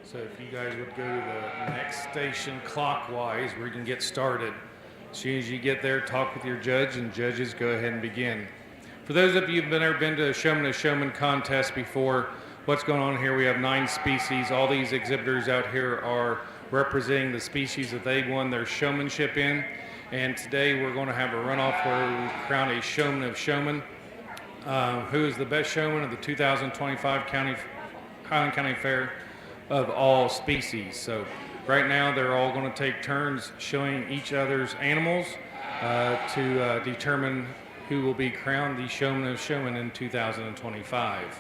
So if you guys would go to the next station clockwise, we can get started. As soon as you get there, talk with your judge, and judges, go ahead and begin. For those of you who've never been to a Showman of Showmen contest before, what's going on here? We have 9 species. All these exhibitors out here are representing the species that they won their showmanship in. And today we're going to have a runoff where we crown a Showman of Showmen, who is the best showman of the 2025 Highland County Fair of all species. So right now they're all going to take turns showing each other's animals to determine who will be crowned the Showman of Showmen in 2025.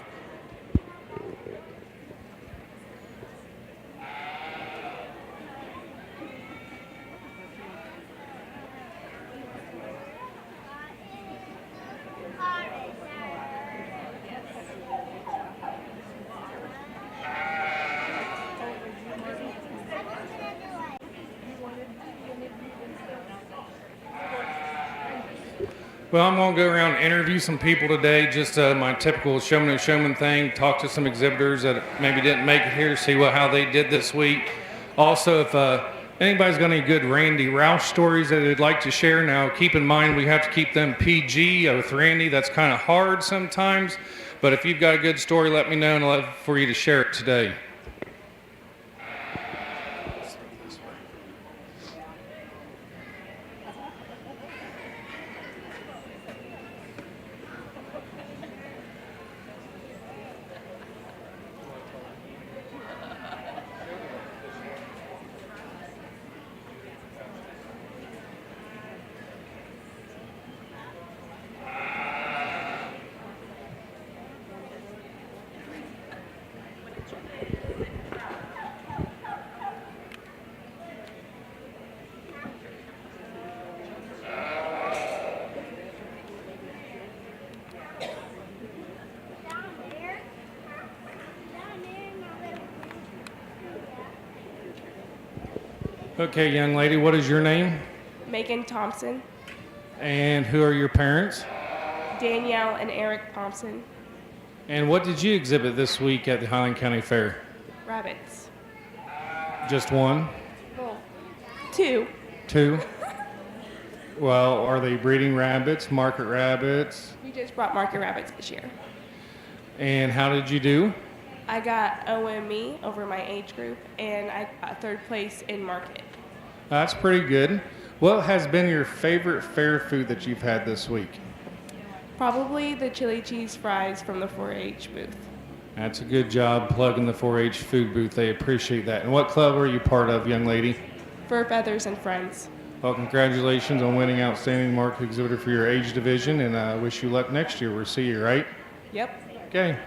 Well, I'm going to go around and interview some people today, just my typical Showman of Showman thing, talk to some exhibitors that maybe didn't make it here, see how they did this week. Also, if anybody's got any good Randy Roush stories that they'd like to share, now keep in mind we have to keep them PG with Randy. That's kind of hard sometimes, but if you've got a good story, let me know and I'd love for you to share it today. Okay, young lady, what is your name? Megan Thompson. And who are your parents? Danielle and Eric Thompson. And what did you exhibit this week at the Highland County Fair? Rabbits. Just one? Well, 2. 2? Well, are they breeding rabbits, market rabbits? We just brought market rabbits this year. And how did you do? I got OME over my age group, and I got 3rd place in market. That's pretty good. What has been your favorite fair food that you've had this week? Probably the chili cheese fries from the 4-H booth. That's a good job plugging the 4-H food booth. They appreciate that. And what club are you part of, young lady? Fur Feathers and Friends. Well, congratulations on winning Outstanding Market Exhibitor for your age division, and I wish you luck next year. We'll see you, right? Yep. Okay.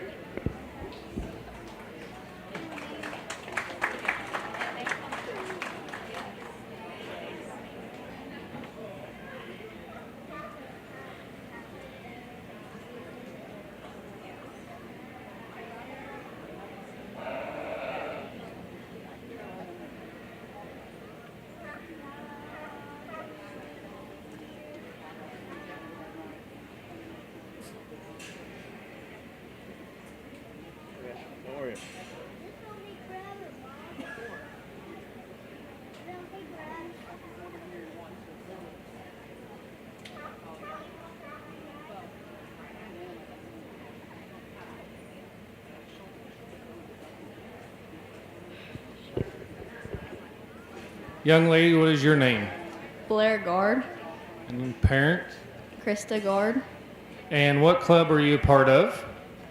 Young lady, what is your name? Blair Guard. And parent? Krista Guard. And what club are you a part of?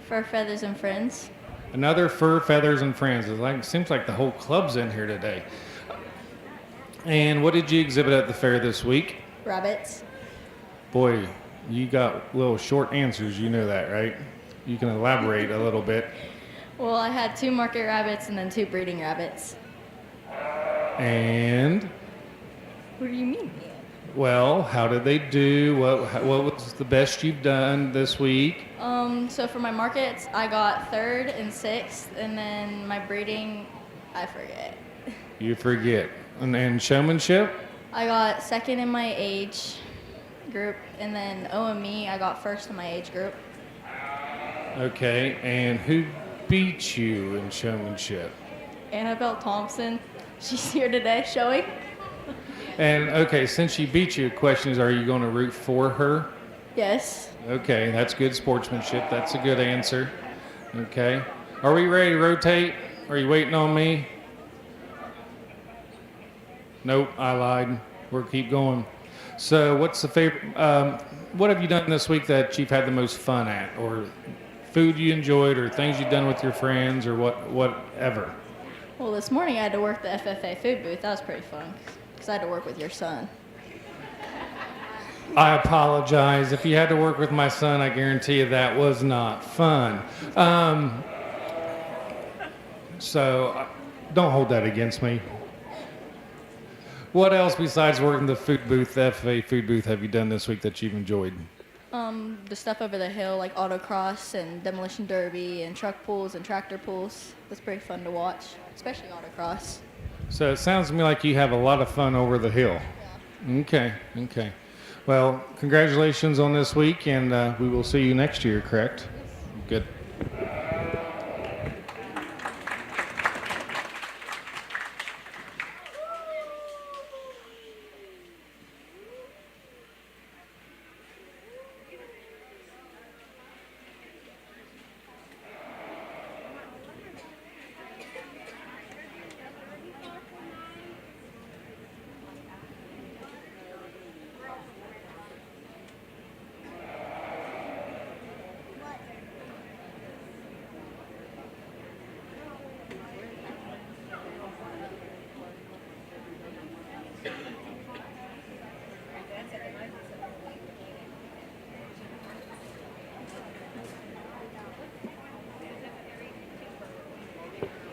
Fur Feathers and Friends. Another Fur Feathers and Friends. Seems like the whole club's in here today. And what did you exhibit at the fair this week? Rabbits. Boy, you got little short answers. You know that, right? You can elaborate a little bit. Well, I had 2 market rabbits and then 2 breeding rabbits. And? What do you mean? Well, how did they do? What was the best you've done this week? So for my markets, I got 3rd and 6th, and then my breeding, I forget. You forget. And showmanship? I got 2nd in my age group, and then OME, I got 1st in my age group. Okay, and who beat you in showmanship? Annabelle Thompson. She's here today showing. And okay, since she beat you, the question is, are you going to root for her? Yes. Okay, that's good sportsmanship. That's a good answer. Okay. Are we ready to rotate? Are you waiting on me? Nope, I lied. We'll keep going. So what's the favorite, what have you done this week that you've had the most fun at? Or food you enjoyed, or things you've done with your friends, or whatever? Well, this morning I had to work the FFA food booth. That was pretty fun because I had to work with your son. I apologize. If you had to work with my son, I guarantee you that was not fun. Don't hold that against me. What else besides working the food booth, the FFA food booth, have you done this week that you've enjoyed? The stuff over the hill, like autocross and demolition derby and truck pulls and tractor pulls. That's pretty fun to watch, especially autocross. So it sounds to me like you have a lot of fun over the hill. Yeah. Okay. Well, congratulations on this week, and we will see you next year, correct? Yes. Good.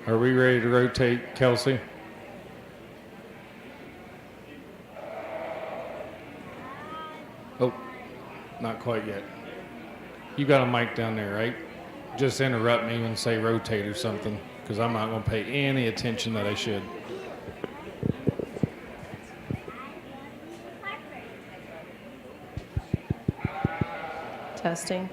Are we ready to rotate, Kelsey? Oh, not quite yet. You got a mic down there, right? Just interrupt me and say rotate or something, because I'm not going to pay any attention that I should. Testing.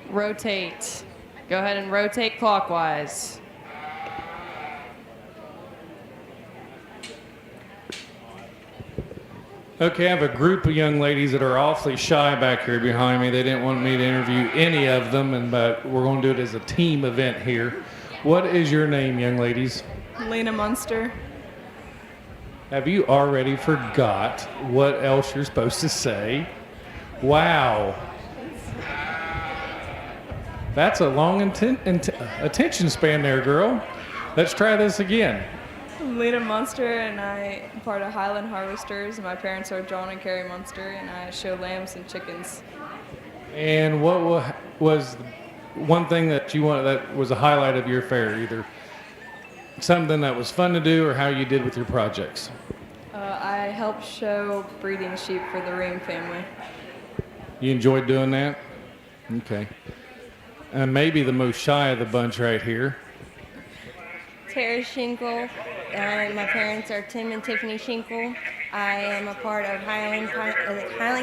Rotate. Go ahead and rotate clockwise. Okay, I have a group of young ladies that are awfully shy back here behind me. They didn't want me to interview any of them, but we're going to do it as a team event here. What is your name, young ladies? Lena Munster. Have you already forgot what else you're supposed to say? Wow. That's a long attention span there, girl. Let's try this again. I'm Lena Munster, and I'm part of Highland Harvesters. And my parents are John and Carrie Munster, and I show lambs and chickens. And what was one thing that you wanted that was a highlight of your fair? Either something that was fun to do or how you did with your projects? I helped show breeding sheep for the Ream family. You enjoyed doing that? Okay. And maybe the most shy of the bunch right here. Tara Shinkle, and my parents are Tim and Tiffany Shinkle. I am a part of Highland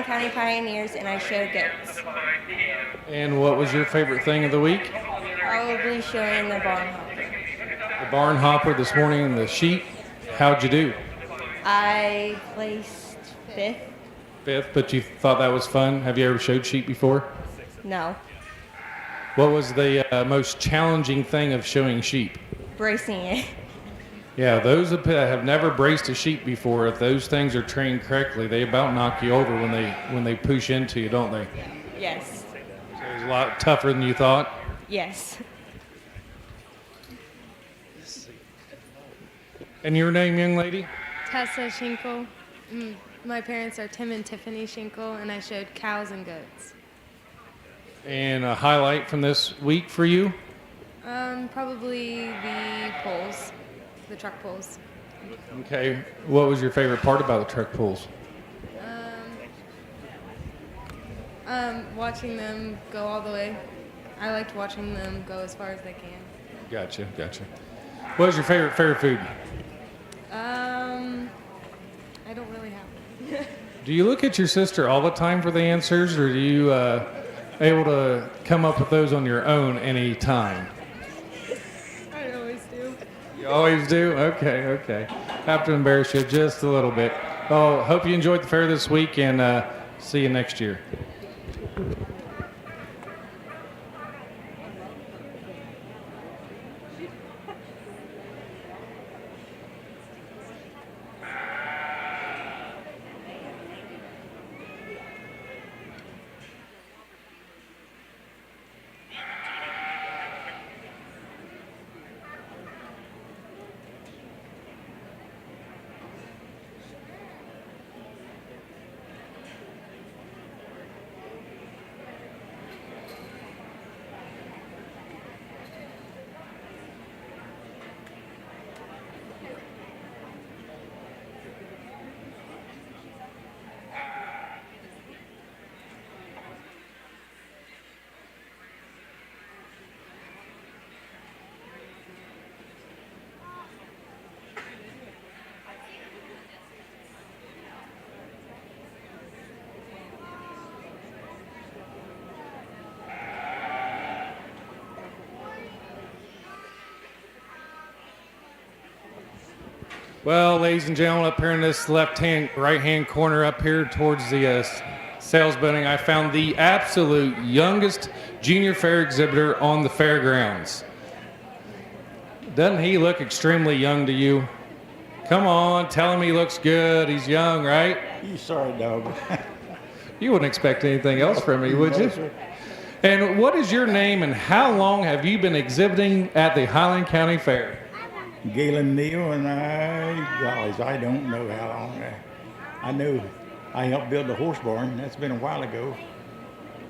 County Pioneers, and I show goats. And what was your favorite thing of the week? Probably showing the barn hopper. The barn hopper this morning and the sheep. How'd you do? I placed fifth. Fifth, but you thought that was fun? Have you ever showed sheep before? No, What was the most challenging thing of showing sheep? bracing it. Yeah, those that have never braced a sheep before, if those things are trained correctly, they about knock you over when they push into you, don't they? Yes. So it was a lot tougher than you thought. Yes. And your name, young lady? Tessa Schinkel. My parents are Tim and Tiffany Schinkel, and I showed cows and goats. And a highlight from this week for you? Probably the poles, the truck poles. Okay. What was your favorite part about the truck pulls? Watching them go all the way. I liked watching them go as far as they can. Gotcha. What was your favorite food? I don't really have one. Do you look at your sister all the time for the answers, or do you able to come up with those on your own any time? I always do. You always do? Okay. Have to embarrass you just a little bit. Well, hope you enjoyed the fair this week, and see you next year. Well, ladies and gentlemen, up here in this right-hand corner up here towards the sales building, I found the absolute youngest junior fair exhibitor on the fairgrounds. Doesn't he look extremely young to you? Come on, tell him he looks good. He's young, right? You sorry, dog. You wouldn't expect anything else from me, would you? No, sir. And what is your name, and how long have you been exhibiting at the Highland County Fair? Galen Neal, and I don't know how long. I know I helped build the horse barn. That's been a while ago.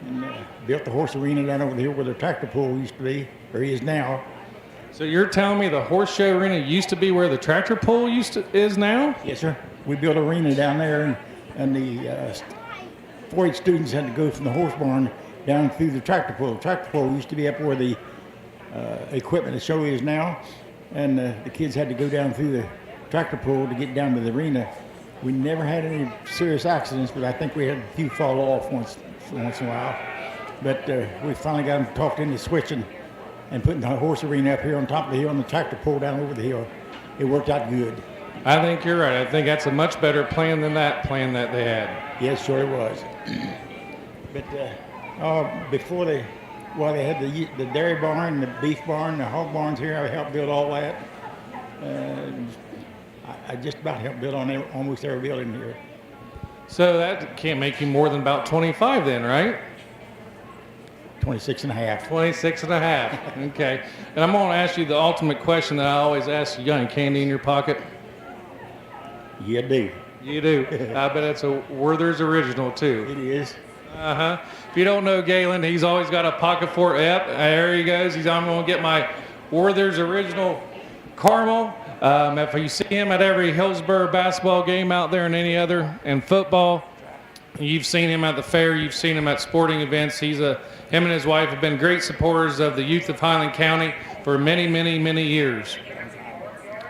And built the horse arena down over here where the tractor pull used to be, or is now. So you're telling me the horse show arena used to be where the tractor pull is now? Yes, sir. We built an arena down there, and the 4-H students had to go from the horse barn down through the tractor pull. The tractor pull used to be up where the equipment, the show is now. And the kids had to go down through the tractor pull to get down to the arena. We never had any serious accidents, but I think we had a few fall off once in a while. But we finally got them talked into switching and putting the horse arena up here on top of the hill and the tractor pull down over the hill. It worked out good. I think you're right. I think that's a much better plan than that plan that they had. Yes, sure it was. But before they had the dairy barn, the beef barn, the hog barns here. I helped build all that. I just about helped build on almost every building here. So that can't make you more than about 25 then, right? 26 and a half. 26 and a half. Okay. And I'm going to ask you the ultimate question that I always ask you. Got any candy in your pocket? Yeah, I do. You do. I bet it's a Werther's Original, too. It is. Uh-huh. If you don't know Galen, he's always got a pocket for it. Yep, there he goes. I'm going to get my Werther's Original Caramel. If you see him at every Hillsborough basketball game out there and any other, and football, you've seen him at the fair, you've seen him at sporting events. Him and his wife have been great supporters of the youth of Highland County for many, many, many years.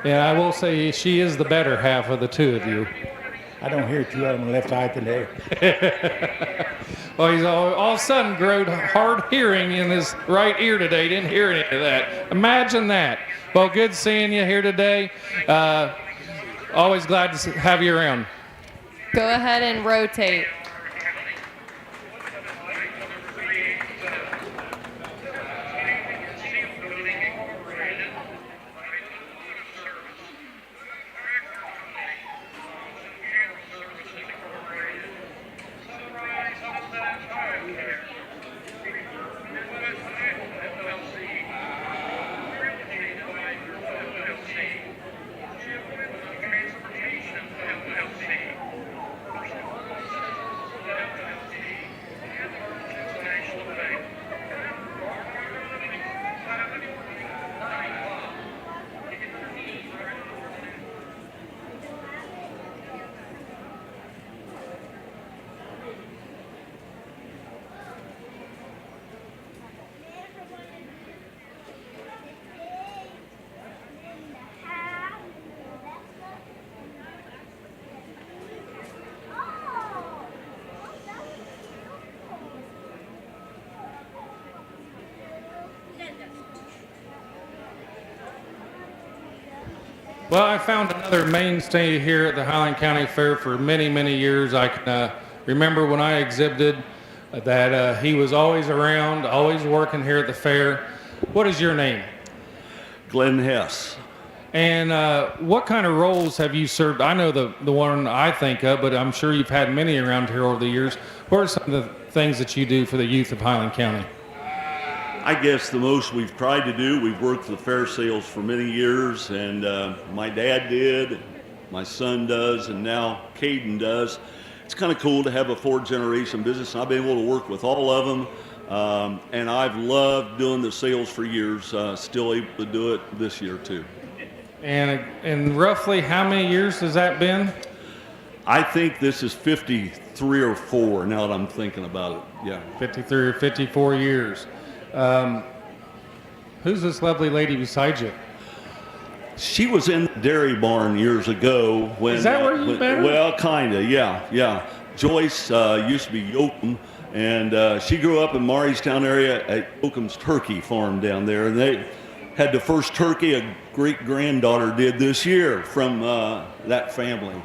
And I will say she is the better half of the two of you. I don't hear too out of my left eye today. Well, he's all of a sudden grown hard hearing in his right ear today. Didn't hear any of that. Imagine that. Well, good seeing you here today. Always glad to have you around. Go ahead and rotate. Well, I found another mainstay here at the Highland County Fair for many, many years. I can remember when I exhibited that he was always around, always working here at the fair. What is your name? Glenn Hess. And what kind of roles have you served? I know the one I think of, but I'm sure you've had many around here over the years. What are some of the things that you do for the youth of Highland County? I guess the most we've tried to do, we've worked the fair sales for many years, and my dad did, my son does, and now Caden does. It's kind of cool to have a fourth-generation business, and I've been able to work with all of them, and I've loved doing the sales for years, still able to do it this year too. And roughly how many years has that been? I think this is 53 or 4 now that I'm thinking about it, yeah. 53 or 54 years. Who's this lovely lady beside you? She was in the dairy barn years ago. When, is that where you met her? Well, kind of, yeah. Joyce used to be Yoakum, and she grew up in Mariestown area at Yoakum's turkey farm down there, and they had the first turkey a great-granddaughter did this year from that family.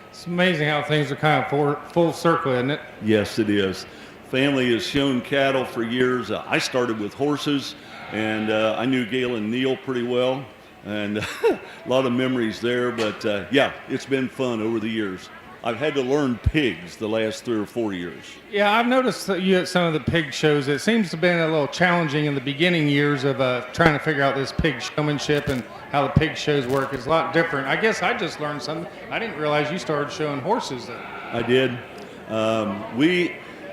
It's amazing how things are kind of full circle, isn't it? Yes, it is. Family has shown cattle for years. I started with horses, and I knew Galen Neal pretty well, and a lot of memories there. But yeah, it's been fun over the years. I've had to learn pigs the last 3 or 4 years. Yeah, I've noticed that you at some of the pig shows. It seems to have been a little challenging in the beginning years of trying to figure out this pig showmanship and how the pig shows work. It's a lot different. I guess I just learned something. I didn't realize you started showing horses then. I did.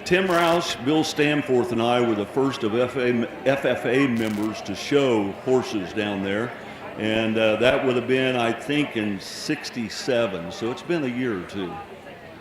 Tim Roush, Bill Stanforth, and I were the first of FFA members to show horses down there. And that would have been, I think, in '67. So it's been a year or two.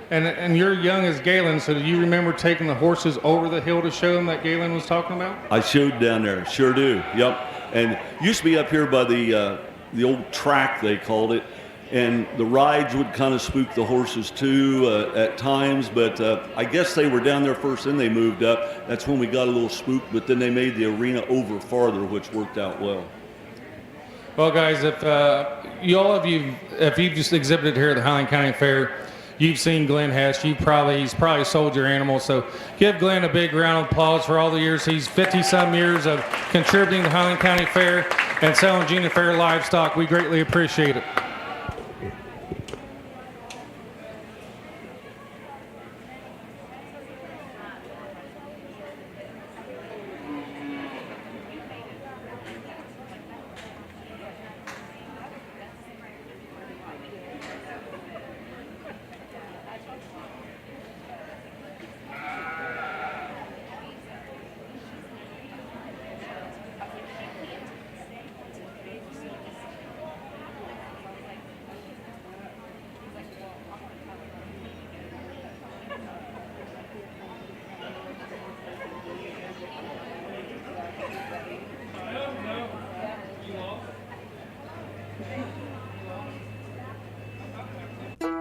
And you're young as Galen, so do you remember taking the horses over the hill to show them that Galen was talking about? I showed down there, sure do, yep. And used to be up here by the old track, they called it. And the rides would kind of spook the horses too at times, but I guess they were down there first, then they moved up. That's when we got a little spooked, but then they made the arena over farther, which worked out well. Well, guys, if you've just exhibited here at the Highland County Fair, you've seen Glenn Hess. He's probably sold your animal. So give Glenn a big round of applause for all the years. He's 50-some years of contributing to the Highland County Fair and selling junior fair livestock. We greatly appreciate it.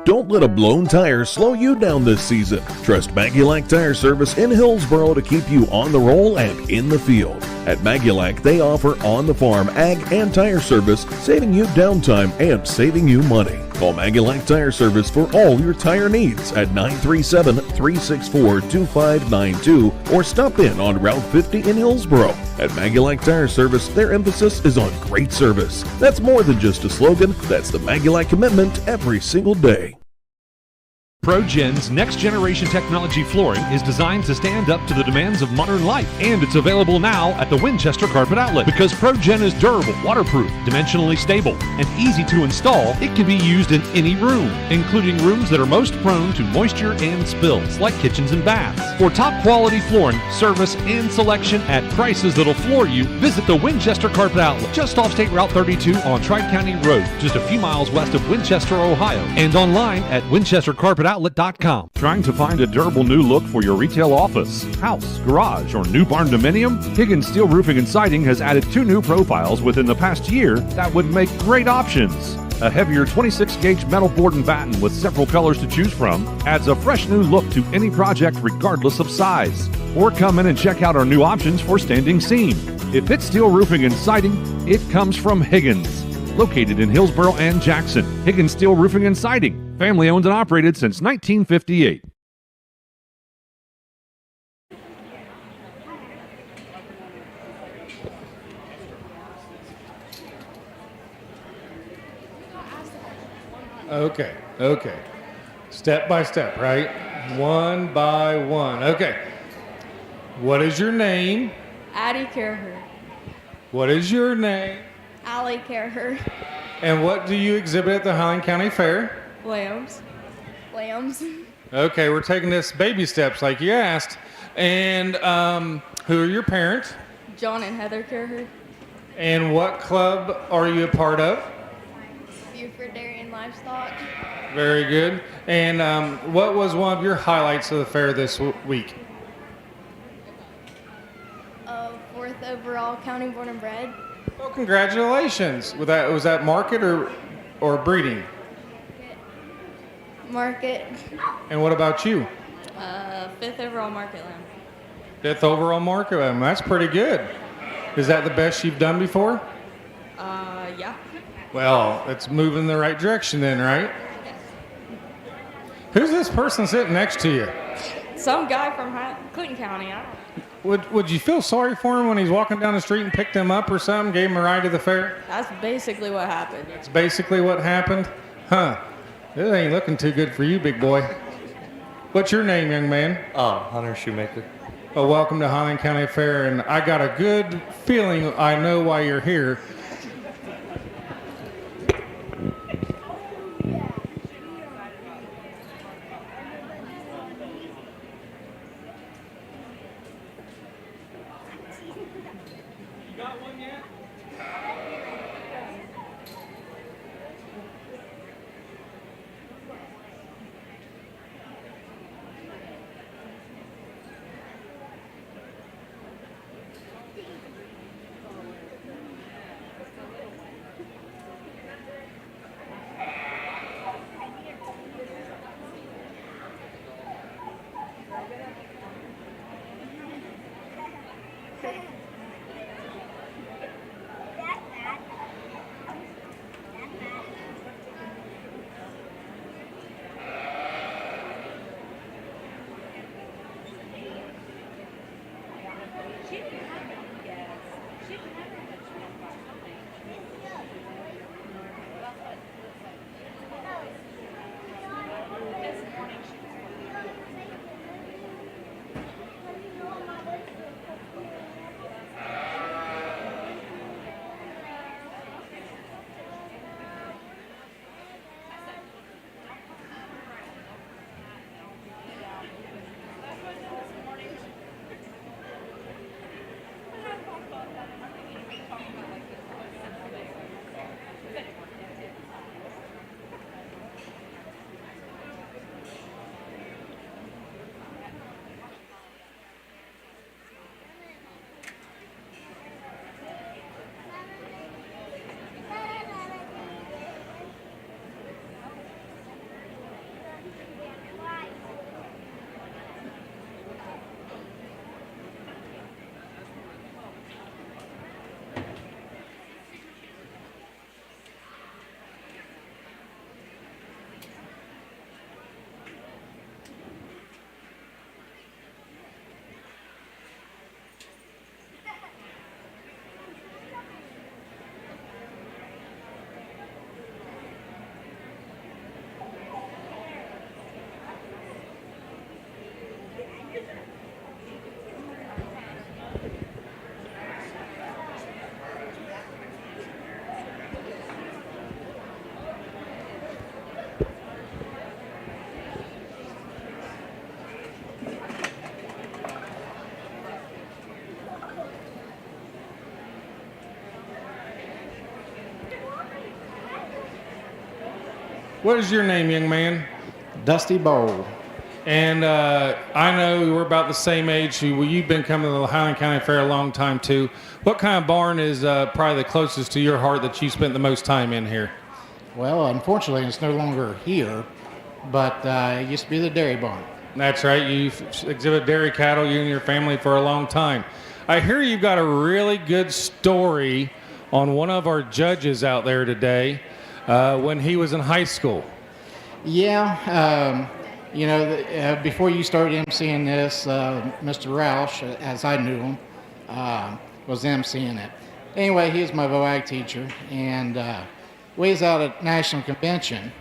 Don't let a blown tire slow you down this season. Trust Maggulac Tire Service in Hillsboro to keep you on the roll and in the field. At Maggulac, they offer on-the-farm ag and tire service, saving you downtime and saving you money. Call Maggulac Tire Service for all your tire needs at 937-364-2592 or stop in on Route 50 in Hillsboro. At Maggulac Tire Service, their emphasis is on great service. That's more than just a slogan, that's the Maggulac commitment every single day. ProGen's next-generation technology flooring is designed to stand up to the demands of modern life, and it's available now at the Winchester Carpet Outlet. Because ProGen is durable, waterproof, dimensionally stable, and easy to install, it can be used in any room, including rooms that are most prone to moisture and spills, like kitchens and baths. For top-quality flooring, service, and selection at prices that'll floor you, visit the Winchester Carpet Outlet, just off State Route 32 on Tri-County Road, just a few miles west of Winchester, Ohio, and online at winchestercarpetoutlet.com. Trying to find a durable new look for your retail office, house, garage, or new barn dominium? Higgins Steel Roofing and Siding has added 2 new profiles within the past year that would make great options. A heavier 26-gauge metal board and batten with several colors to choose from adds a fresh new look to any project regardless of size. Or come in and check out our new options for standing seam. If it's steel roofing and siding, it comes from Higgins. located in Hillsboro and Jackson. Higgins Steel Roofing and Siding, family owned and operated since 1958. Okay. Step by step, right? One by one. Okay. What is your name? Addie Caraher. What is your name? Allie Caraher. And what do you exhibit at the Highland County Fair? Lambs. Okay, we're taking this baby steps like you asked. And who are your parents? John and Heather Caraher. And what club are you a part of? Buford Dairy and Livestock. Very good. And what was one of your highlights of the fair this week? Fourth overall county born and bred. Well, congratulations. Was that market or breeding? Market. And what about you? Fifth overall market lamb. Fifth overall market. That's pretty good. Is that the best you've done before? Yeah. Well, it's moving in the right direction then, right? Who's this person sitting next to you? Some guy from Clinton County. I don't know. Would you feel sorry for him when he's walking down the street and picked him up or something, gave him a ride to the fair? That's basically what happened. That's basically what happened? Huh. It ain't looking too good for you, big boy. What's your name, young man? Hunter Shoemaker. Well, welcome to Highland County Fair, and I got a good feeling I know why you're here. What is your name, young man? Dusty Bowl. And I know we're about the same age. You've been coming to the Highland County Fair a long time, too. What kind of barn is probably the closest to your heart that you spent the most time in here? Well, unfortunately, it's no longer here, but it used to be the dairy barn. That's right. You've exhibited dairy cattle, you and your family, for a long time. I hear you've got a really good story on one of our judges out there today when he was in high school. Yeah, before you started emceeing this, Mr. Roush, as I knew him, was emceeing it. Anyway, he was my VOAG teacher, and we was out at National Convention,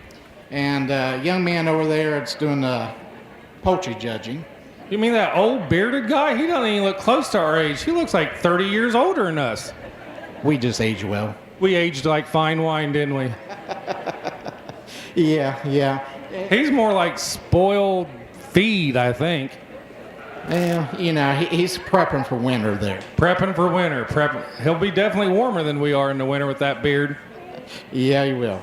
and a young man over there that's doing poultry judging. You mean that old bearded guy? He doesn't even look close to our age. He looks like 30 years older than us. We just age well. We aged like fine wine, didn't we? Yeah. He's more like spoiled feed, I think. Yeah, he's prepping for winter there. Prepping for winter. He'll be definitely warmer than we are in the winter with that beard. Yeah, he will.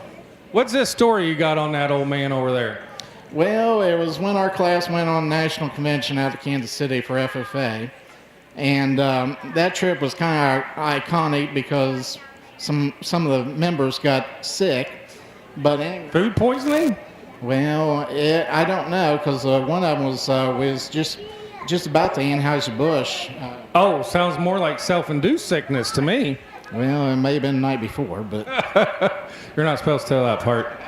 What's this story you got on that old man over there? Well, it was when our class went on national convention out of Kansas City for FFA. And that trip was kind of iconic because some of the members got sick. But food poisoning? Well, I don't know, because one of them was just about to Anheuser-Busch. Sounds more like self-induced sickness to me. Well, it may have been the night before, but you're not supposed to tell that part.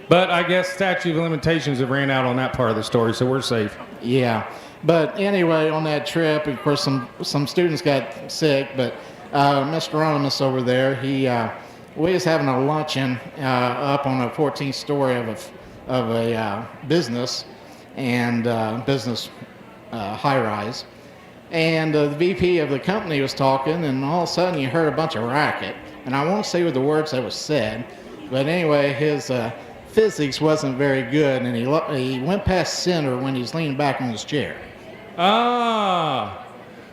But I guess statute of limitations have ran out on that part of the story, so we're safe. Yeah. But anyway, on that trip, of course, some students got sick, but Mr. Ronimus over there, we was having a luncheon up on a 14th story of a business and business high-rise. And the VP of the company was talking, and all of a sudden you heard a bunch of racket. And I won't say with the words that was said, but anyway, his physics wasn't very good, and he went past center when he was leaning back on his chair.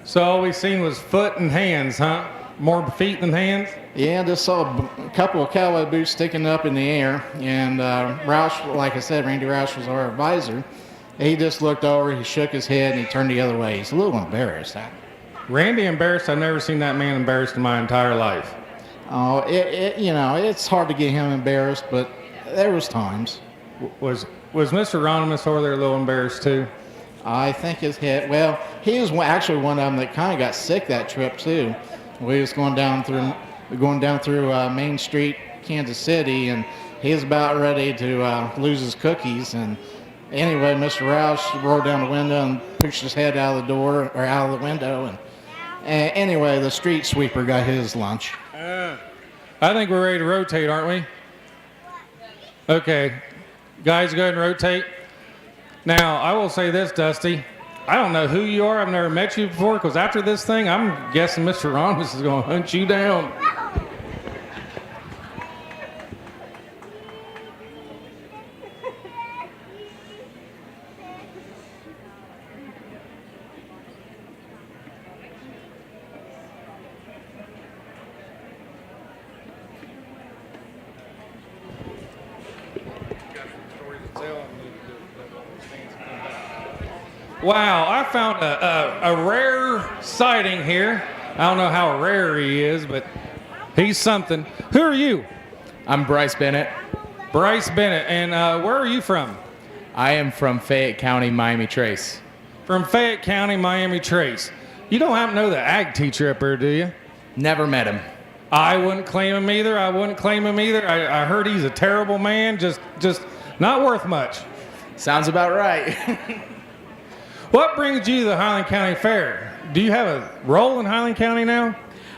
So all we seen was foot and hands, huh? More feet than hands? Yeah, just saw a couple of cowboy boots sticking up in the air, and Roush, like I said, Randy Roush was our advisor. He just looked over, he shook his head, and he turned the other way. He's a little embarrassed. Randy embarrassed? I've never seen that man embarrassed in my entire life. Oh, it's hard to get him embarrassed, but there was times. Was Mr. Ronimus over there a little embarrassed too? I think his head. Well, he was actually one of them that kind of got sick that trip too. We was going down through Main Street, Kansas City, and he was about ready to lose his cookies. And anyway, Mr. Roush rolled down the window and pushed his head out of the window. And anyway, the street sweeper got his lunch. I think we're ready to rotate, aren't we? Okay, guys, go ahead and rotate. Now, I will say this, Dusty. I don't know who you are. I've never met you before, because after this thing, I'm guessing Mr. Ronimus is going to hunt you down. Wow, I found a rare sighting here. I don't know how rare he is, but he's something. Who are you? I'm Bryce Bennett. Bryce Bennett. And where are you from? I am from Fayette County, Miami Trace. From Fayette County, Miami Trace. You don't happen to know the ag teacher up there, do you? Never met him. I wouldn't claim him either. I heard he's a terrible man, just not worth much. Sounds about right. What brings you to the Highland County Fair? Do you have a role in Highland County now?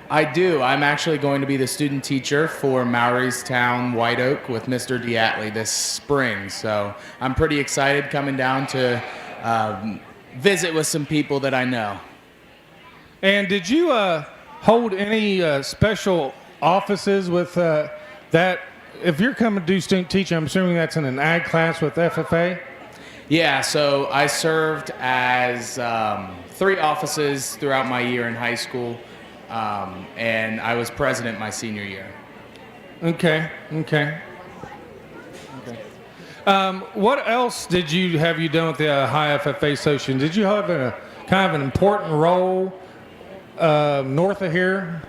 I do. I'm actually going to be the student teacher for Maurystown White Oak with Mr. Diatley this spring. So I'm pretty excited coming down to visit with some people that I know. And did you hold any special offices with that? If you're coming to do student teaching, I'm assuming that's in an ag class with FFA? Yeah, so I served as 3 offices throughout my year in high school, and I was president my senior year. Okay. What else have you done with the High FFA Association? Did you have a kind of an important role north of here?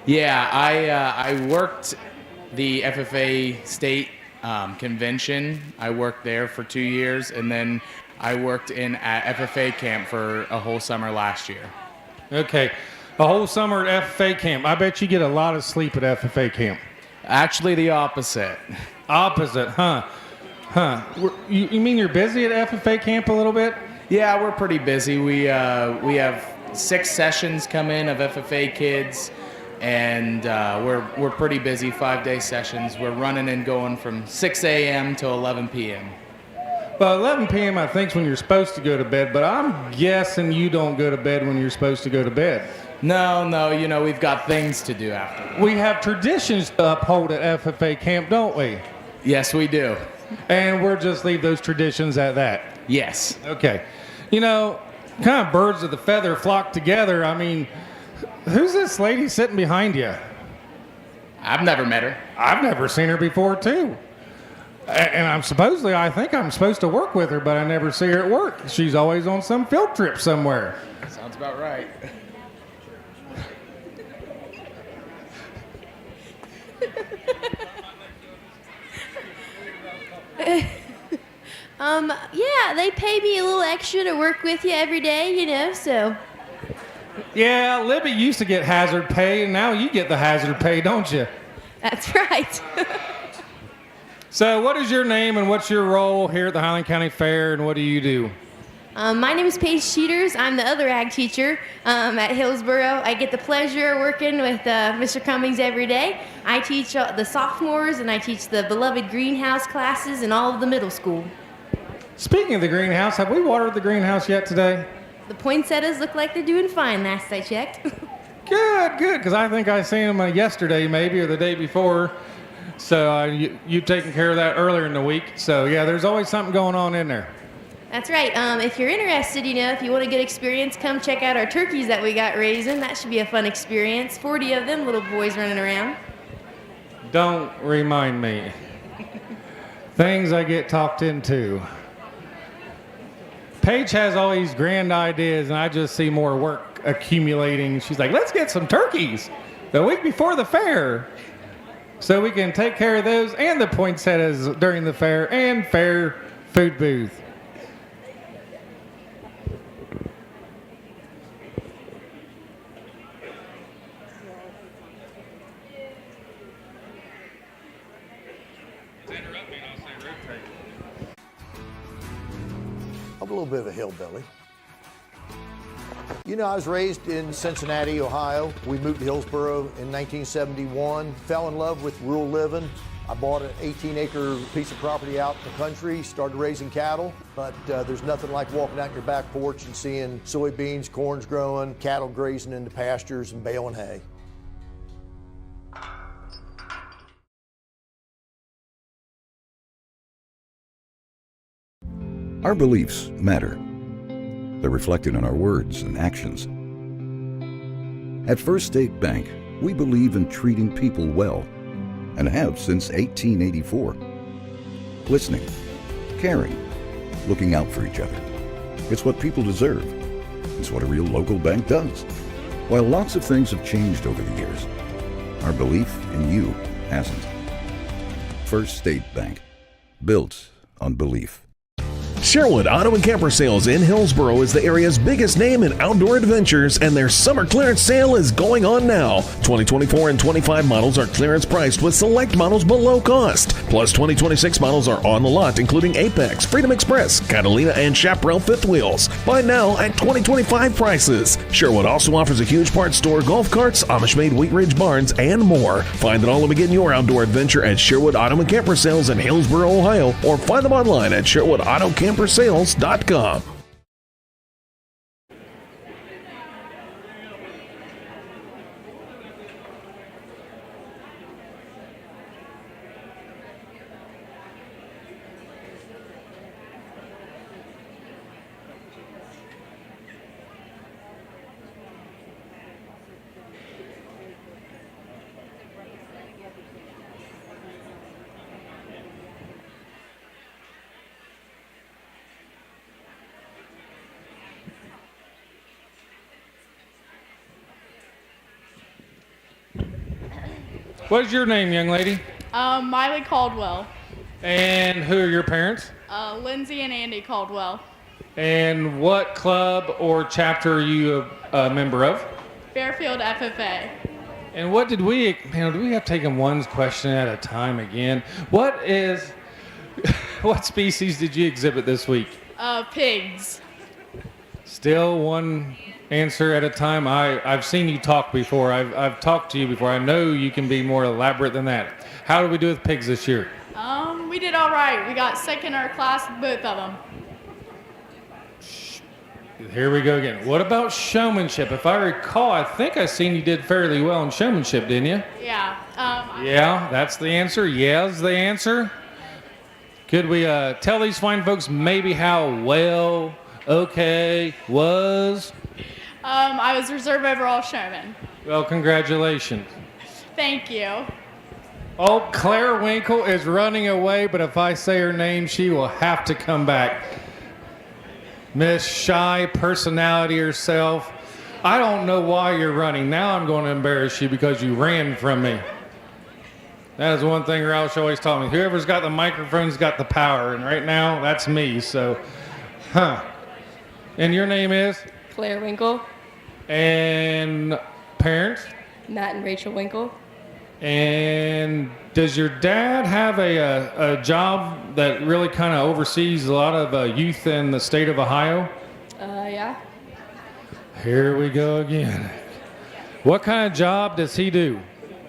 Yeah, I worked the FFA state convention. I worked there for 2 years, and then I worked at FFA camp for a whole summer last year. Okay. A whole summer at FFA camp. I bet you get a lot of sleep at FFA camp. Actually, the opposite. Opposite, huh? You mean you're busy at FFA camp a little bit? Yeah, we're pretty busy. We have 6 sessions come in of FFA kids, and we're pretty busy. 5-day sessions. We're running and going from 6 a.m. to 11 p.m. Well, 11 p.m. I think is when you're supposed to go to bed, but I'm guessing you don't go to bed when you're supposed to go to bed. No, you know, we've got things to do after. We have traditions to uphold at FFA camp, don't we? Yes, we do. And we'll just leave those traditions at that. Yes. Okay. You know, kind of birds of the feather flock together. I mean, who's this lady sitting behind you? I've never met her. I've never seen her before, too. And I think I'm supposed to work with her, but I never see her at work. She's always on some field trip somewhere. Sounds about right. Yeah, they pay me a little extra to work with you every day, you know, so. Yeah, Libby used to get hazard pay, and now you get the hazard pay, don't you? That's right. So what is your name and what's your role here at the Highland County Fair, and what do you do? My name is Paige Cheaters. I'm the other ag teacher at Hillsboro. I get the pleasure of working with Mr. Cummings every day. I teach the sophomores, and I teach the beloved greenhouse classes in all of the middle school. Speaking of the greenhouse, have we watered the greenhouse yet today? The poinsettias look like they're doing fine last I checked. Good, because I think I seen them yesterday maybe or the day before. So you've taken care of that earlier in the week. So yeah, there's always something going on in there. That's right. If you're interested, you know, if you want a good experience, come check out our turkeys that we got raising. That should be a fun experience. 40 of them little boys running around. Don't remind me. Things I get talked into. Paige has all these grand ideas, and I just see more work accumulating. She's like, let's get some turkeys the week before the fair so we can take care of those and the poinsettias during the fair and fair food booth. I'm a little bit of a hillbilly. You know, I was raised in Cincinnati, Ohio. We moved to Hillsboro in 1971, fell in love with rural living. I bought an 18-acre piece of property out in the country, started raising cattle, but there's nothing like walking out your back porch and seeing soybeans, corn's growing, cattle grazing in the pastures and baling hay. Our beliefs matter. They're reflected in our words and actions. At First State Bank, we believe in treating people well, and have since 1884. Listening, caring, looking out for each other. It's what people deserve. It's what a real local bank does. While lots of things have changed over the years, our belief in you hasn't. First State Bank, built on belief. Sherwood Auto and Camper Sales in Hillsboro is the area's biggest name in outdoor adventures, and their summer clearance sale is going on now. 2024 and 25 models are clearance priced with select models below cost. Plus 2026 models are on the lot, including Apex, Freedom Express, Catalina, and Chaparral fifth wheels. Buy now at 2025 prices. Sherwood also offers a huge parts store, golf carts, Amish-made Wheat Ridge barns, and more. Find it all and begin your outdoor adventure at Sherwood Auto and Camper Sales in Hillsboro, Ohio, or find them online at SherwoodAutoCampersales.com. What's your name, young lady? Miley Caldwell. And who are your parents? Lindsay and Andy Caldwell. And what club or chapter are you a member of? Fairfield FFA. And what did we, do we have to take them one question at a time again? What species did you exhibit this week? Pigs. Still one answer at a time. I've seen you talk before. I've talked to you before. I know you can be more elaborate than that. How did we do with pigs this year? We did all right. We got second in our class with both of them. Here we go again. What about showmanship? If I recall, I think I seen you did fairly well in showmanship, didn't you? Yeah. Yeah, that's the answer. Yes, the answer. Could we tell these fine folks maybe how well, okay, was? I was reserve overall showman. Well, congratulations. Thank you. Oh, Claire Winkle is running away, but if I say her name, she will have to come back. Miss Shy Personality herself. I don't know why you're running. Now I'm going to embarrass you because you ran from me. That is one thing Roush always taught me. Whoever's got the microphone's got the power, and right now, that's me, so, And your name is? Claire Winkle. And parents? Matt and Rachel Winkle. And does your dad have a job that really kind of oversees a lot of youth in the state of Ohio? Yeah. Here we go again. What kind of job does he do?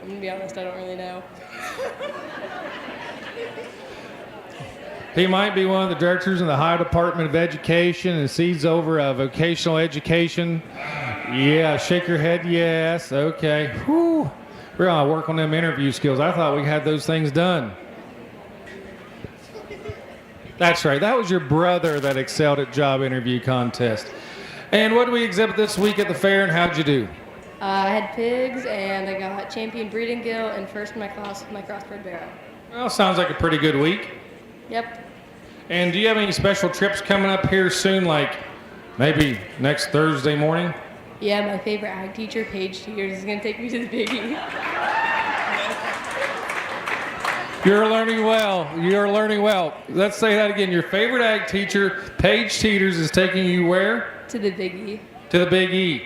I'm gonna be honest, I don't really know. He might be one of the directors in the Ohio Department of Education and sees over vocational education. Yeah, shake your head, yes, okay. Whew. We're gonna work on them interview skills. I thought we had those things done. That's right, that was your brother that excelled at job interview contest. And what did we exhibit this week at the fair, and how'd you do? I had pigs, and I got champion breeding gill and first in my class with my crossbred barrow. Well, sounds like a pretty good week. Yep. And do you have any special trips coming up here soon, like maybe next Thursday morning? Yeah, my favorite ag teacher, Paige Tears, is going to take me to the Biggie. You're learning well. You're learning well. Let's say that again. Your favorite ag teacher, Paige Teeters, is taking you where? To the Biggie. To the Big E.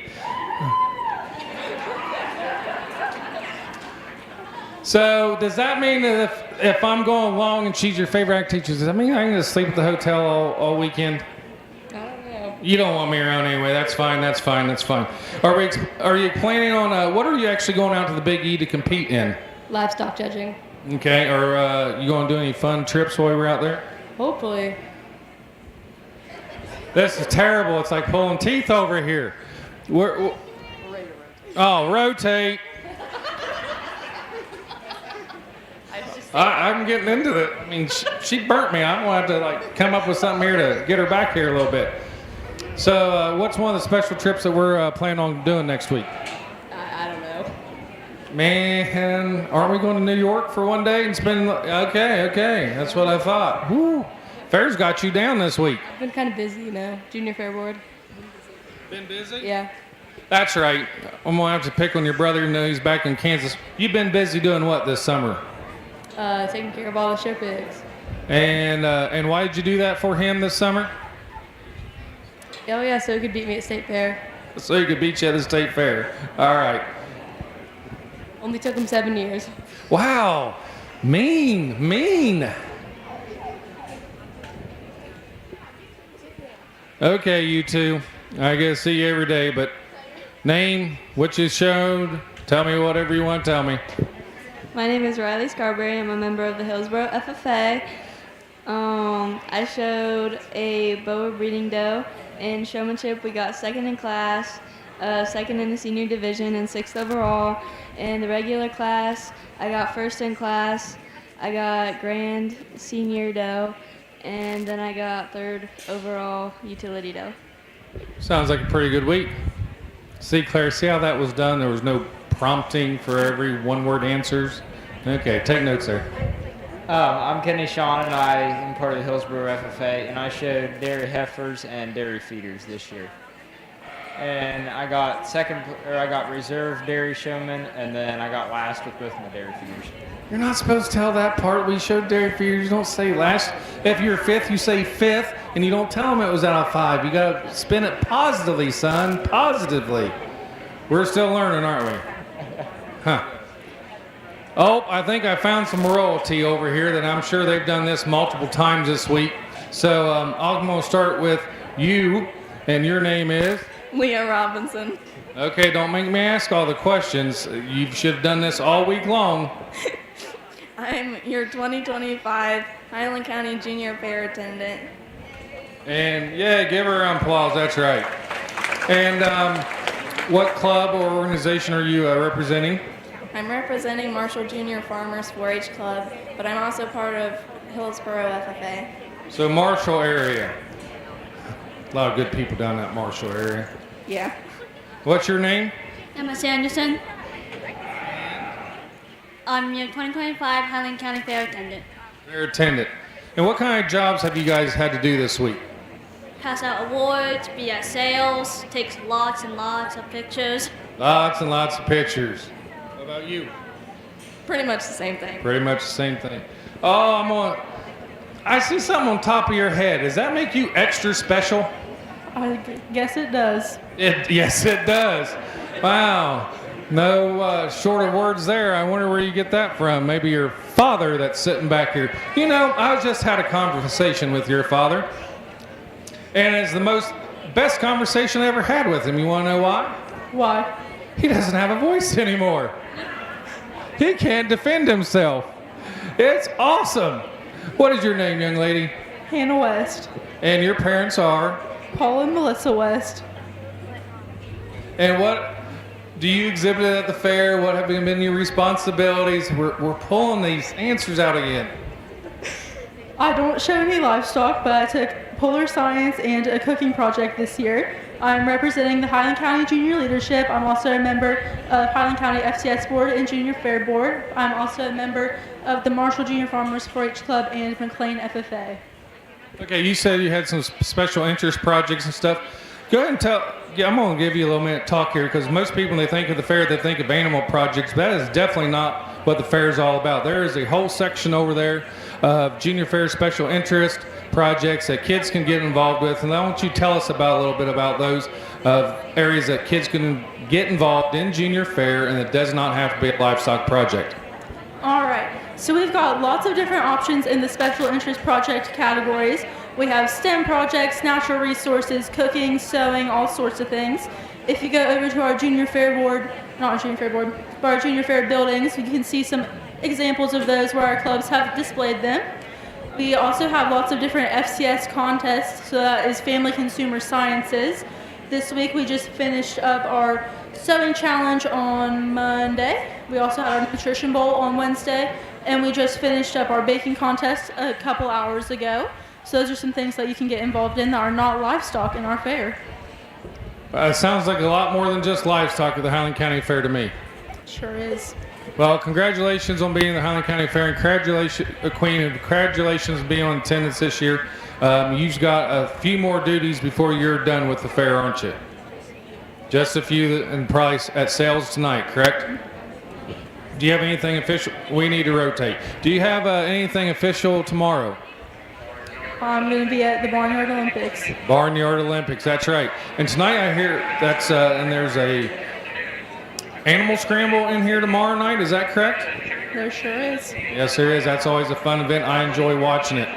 So does that mean that if I'm going along and she's your favorite ag teacher, does that mean I can just sleep at the hotel all weekend? I don't know. You don't want me around anyway. That's fine. That's fine. That's fine. Are you planning on what are you actually going out to the Big E to compete in? Livestock judging. Okay. Are you going to do any fun trips while we're out there? Hopefully. This is terrible. It's like pulling teeth over here. Rotate. I'm getting into it. I mean, she burnt me. I'm going to have to come up with something here to get her back here a little bit. So, what's one of the special trips that we're planning on doing next week? I don't know. Man, aren't we going to New York for one day and spend? Okay. That's what I thought. Woo. Fair's got you down this week. I've been kind of busy, Junior Fair Board. Been busy? Yeah. That's right. I'm going to have to pick on your brother. He's back in Kansas. You've been busy doing what this summer? Taking care of all the show pigs. And why did you do that for him this summer? Oh yeah, so he could beat me at State Fair. So he could beat you at the State Fair. All right. Only took him 7 years. Wow. Mean. Okay, you two. I guess see you every day, but name, what you showed, tell me whatever you want to tell me. My name is Riley Scarberry. I'm a member of the Hillsborough FFA. I showed a boa breeding doe. In showmanship, we got second in class, second in the senior division, and sixth overall. In the regular class, I got first in class. I got grand senior doe, and then I got third overall utility doe. Sounds like a pretty good week. See, Claire, see how that was done? There was no prompting for every one-word answers. Okay, take notes there. I'm Kenny Shawn, and I am part of the Hillsborough FFA, and I showed dairy heifers and dairy feeders this year. And I got reserve dairy showman, and then I got last with both my dairy feeders. You're not supposed to tell that part. We showed dairy feeders. You don't say last. If you're fifth, you say fifth, and you don't tell them it was out of 5. You got to spin it positively, son. Positively. We're still learning, aren't we? Huh. Oh, I think I found some royalty over here that I'm sure they've done this multiple times this week. So I'm going to start with you, and your name is? Leah Robinson. Okay, don't make me ask all the questions. You should have done this all week long. I'm your 2025 Highland County Junior Fair attendant. And yeah, give her a round of applause, that's right. And what club or organization are you representing? I'm representing Marshall Junior Farmers 4-H Club, but I'm also part of Hillsborough FFA. So Marshall area. A lot of good people down that Marshall area. Yeah. What's your name? Emma Sanderson. I'm your 2025 Highland County Fair attendant. Fair attendant. And what kind of jobs have you guys had to do this week? Pass out awards, be at sales, takes lots and lots of pictures. Lots and lots of pictures. What about you? Pretty much the same thing. Pretty much the same thing. Oh, I see something on top of your head. Does that make you extra special? I guess it does. Yes, it does. Wow. No short of words there. I wonder where you get that from. Maybe your father that's sitting back here. You know, I just had a conversation with your father. And it's the best conversation I ever had with him. You want to know why? Why? He doesn't have a voice anymore. He can't defend himself. It's awesome. What is your name, young lady? Hannah West. And your parents are? Paul and Melissa West. And what do you exhibit at the fair? What have been your responsibilities? We're pulling these answers out again. I don't show any livestock, but I took polar science and a cooking project this year. I'm representing the Highland County Junior Leadership. I'm also a member of Highland County FCS Board and Junior Fair Board. I'm also a member of the Marshall Junior Farmers 4-H Club and McLean FFA. Okay, you said you had some special interest projects and stuff. Go ahead and tell. Yeah, I'm going to give you a little minute to talk here because most people, when they think of the fair, they think of animal projects. But that is definitely not what the fair is all about. There is a whole section over there of junior fair special interest projects that kids can get involved with. And I want you to tell us about a little bit about those areas that kids can get involved in junior fair, and it does not have to be a livestock project. All right, so we've got lots of different options in the special interest project categories. We have STEM projects, natural resources, cooking, sewing, all sorts of things. If you go over to our junior fair board, not our junior fair board, but our junior fair buildings, you can see some examples of those where our clubs have displayed them. We also have lots of different FCS contests, so that is Family Consumer Sciences. This week we just finished up our sewing challenge on Monday. We also had our nutrition bowl on Wednesday, and we just finished up our baking contest a couple hours ago. So those are some things that you can get involved in that are not livestock in our fair. Sounds like a lot more than just livestock at the Highland County Fair to me. Sure is. Well, congratulations on being at the Highland County Fair, and congratulations, Queen, and congratulations on being on attendance this year. You've got a few more duties before you're done with the fair, aren't you? Just a few, and probably at sales tonight, correct? Do you have anything official? We need to rotate. Do you have anything official tomorrow? I'm going to be at the Barnyard Olympics. Barnyard Olympics, that's right. And tonight I hear that's and there's a animal scramble in here tomorrow night. Is that correct? There sure is. Yes, there is. That's always a fun event. I enjoy watching it.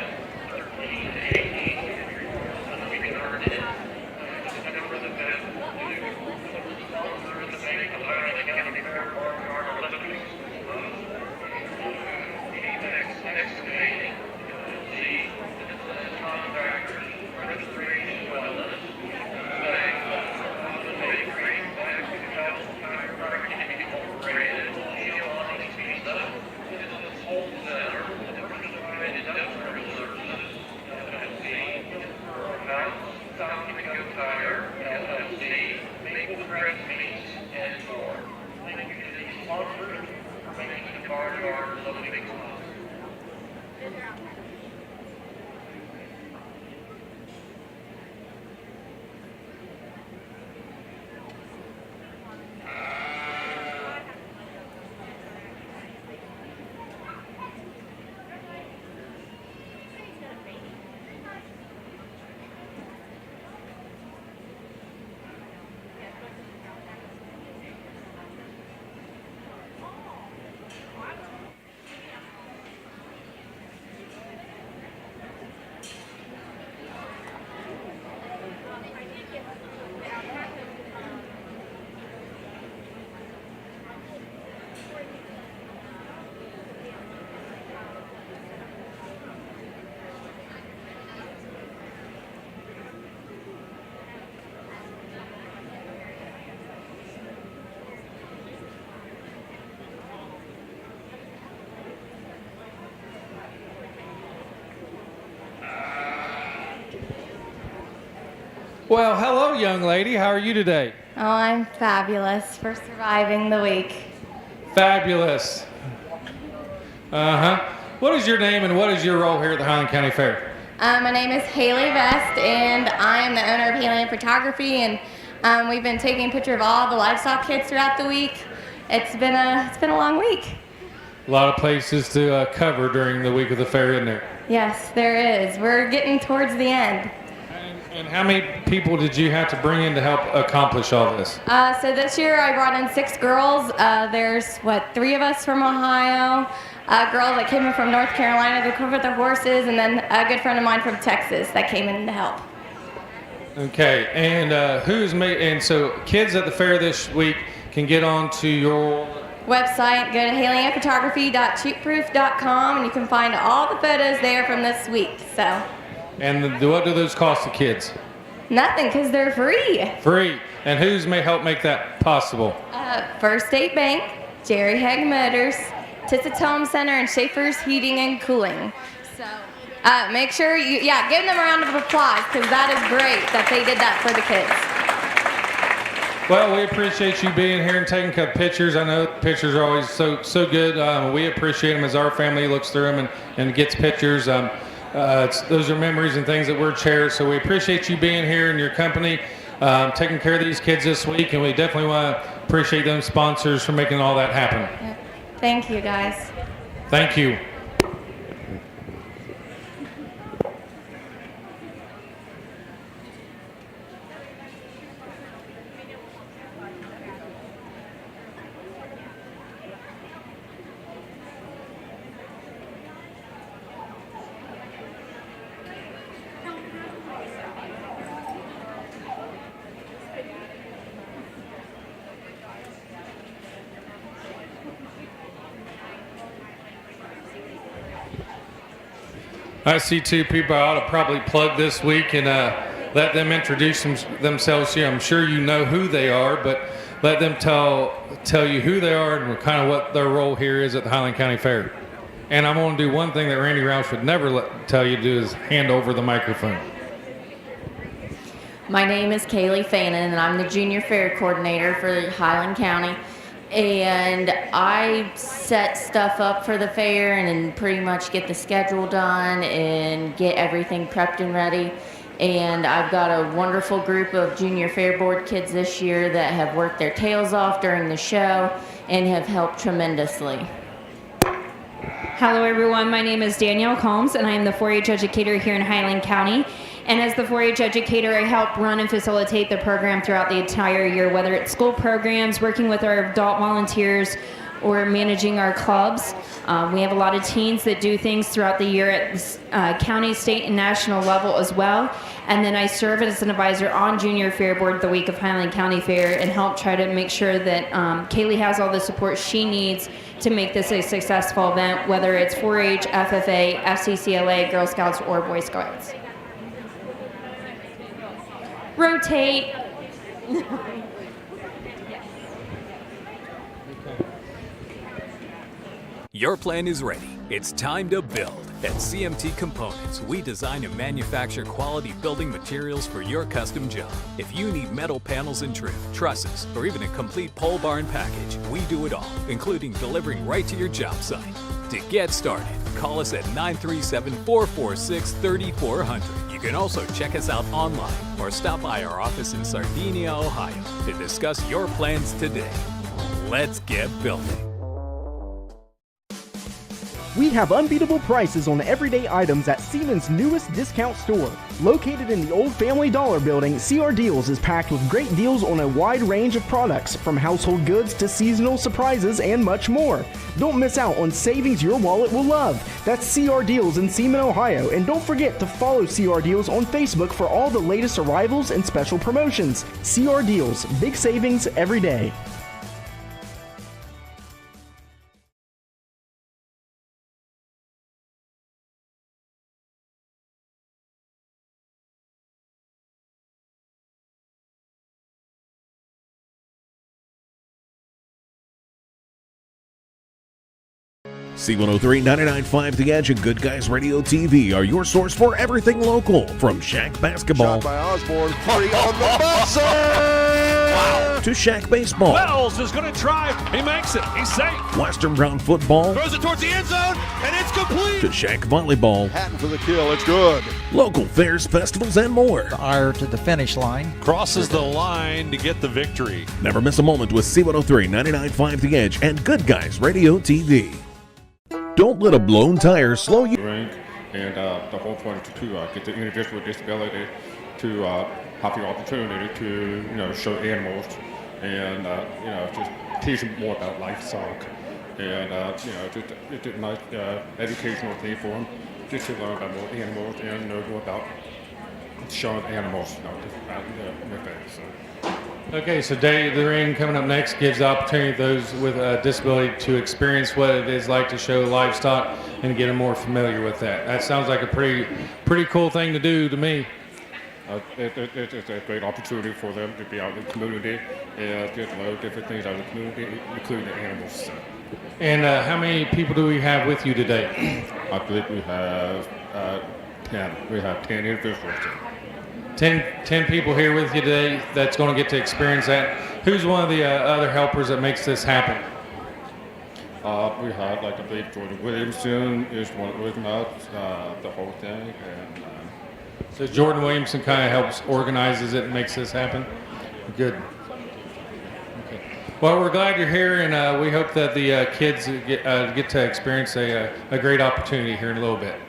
Well, hello, young lady. How are you today? Oh, I'm fabulous for surviving the week. Fabulous. Uh-huh. What is your name and what is your role here at the Highland County Fair? My name is Haley Vest, and I am the owner of Highland Photography, and we've been taking a picture of all the livestock kids throughout the week. It's been a long week. A lot of places to cover during the week of the fair, isn't there? Yes, there is. We're getting towards the end. And how many people did you have to bring in to help accomplish all this? So this year I brought in 6 girls. There's 3 of us from Ohio, a girl that came in from North Carolina to cover the horses, and then a good friend of mine from Texas that came in to help. Okay, and and so kids at the fair this week can get onto your Website, go to HaleyAndPhotography.shootproof.com, and you can find all the photos there from this week. So. And what do those cost the kids? Nothing, because they're free. Free. And who's may help make that possible? First State Bank, Jerry Haig Motors, Tissot Home Center, and Schaefer's Heating and Cooling. So make sure give them a round of applause, because that is great that they did that for the kids. Well, we appreciate you being here and taking pictures. I know pictures are always so good. We appreciate them as our family looks through them and gets pictures. Those are memories and things that we're cherish. So we appreciate you being here and your company, taking care of these kids this week, and we definitely want to appreciate them sponsors for making all that happen. Yep. Thank you, guys. Thank you. I see 2 people I ought to probably plug this week and let them introduce themselves here. I'm sure you know who they are, but let them tell you who they are and kind of what their role here is at the Highland County Fair. And I'm going to do one thing that Randy Roush would never tell you to do is hand over the microphone. My name is Kaylee Fannin, and I'm the Junior Fair Coordinator for Highland County. And I set stuff up for the fair and pretty much get the schedule done and get everything prepped and ready. And I've got a wonderful group of Junior Fair Board kids this year that have worked their tails off during the show and have helped tremendously. Hello everyone, my name is Danielle Combs and I am the 4-H educator here in Highland County. And as the 4-H educator, I help run and facilitate the program throughout the entire year, whether it's school programs, working with our adult volunteers, or managing our clubs. We have a lot of teens that do things throughout the year at the county, state, and national level as well. And then I serve as an advisor on Junior Fair Board the week of Highland County Fair and help try to make sure that Kaylee has all the support she needs to make this a successful event, whether it's 4-H, FFA, FCCLA, Girl Scouts, or Boy Scouts. Rotate. Your plan is ready. It's time to build. At CMT Components, we design and manufacture quality building materials for your custom job. If you need metal panels and trim, trusses, or even a complete pole barn package, we do it all, including delivering right to your job site. To get started, call us at 937-446-3400. You can also check us out online or stop by our office in Sardinia, Ohio to discuss your plans today. Let's get building. We have unbeatable prices on everyday items at Siemens' newest discount store. Located in the old Family Dollar building, CR Deals is packed with great deals on a wide range of products, from household goods to seasonal surprises and much more. Don't miss out on savings your wallet will love. That's CR Deals in Seaman, Ohio, and don't forget to follow CR Deals on Facebook for all the latest arrivals and special promotions. CR Deals, big savings every day. C103 99.5 The Edge and Good Guys Radio TV are your source for everything local, from Shack basketball Shot by Osborne, 3 on the buzzer! to Shack baseball, Wells is going to drive. He makes it. He's safe. Western Brown football, Throws it towards the end zone, and it's complete. to Shack volleyball, Hatton for the kill. It's good. local fairs, festivals, and more. Ire to the finish line. Crosses the line to get the victory. Never miss a moment with C103 99.5 The Edge and Good Guys Radio TV. Don't let a blown tire slow you. And the whole point to get the individual with disability to have the opportunity to show animals and just teach them more about livestock and just it's a nice educational thing for them just to learn about more animals and know more about showing animals with it. So. Okay, so Day of the Ring coming up next gives the opportunity to those with a disability to experience what it is like to show livestock and get them more familiar with that. That sounds like a pretty cool thing to do to me. It's a great opportunity for them to be out in the community and get to learn different things out of the community, including the animals. So. And how many people do we have with you today? I believe we have 10. We have 10 individuals. 10 people here with you today that's going to get to experience that. Who's one of the other helpers that makes this happen? We have, I believe, Jordan Williamson is one with the whole thing. And, so Jordan Williamson kind of helps organizes it and makes this happen? Good. Okay. Well, we're glad you're here, and we hope that the kids get to experience a great opportunity here in a little bit.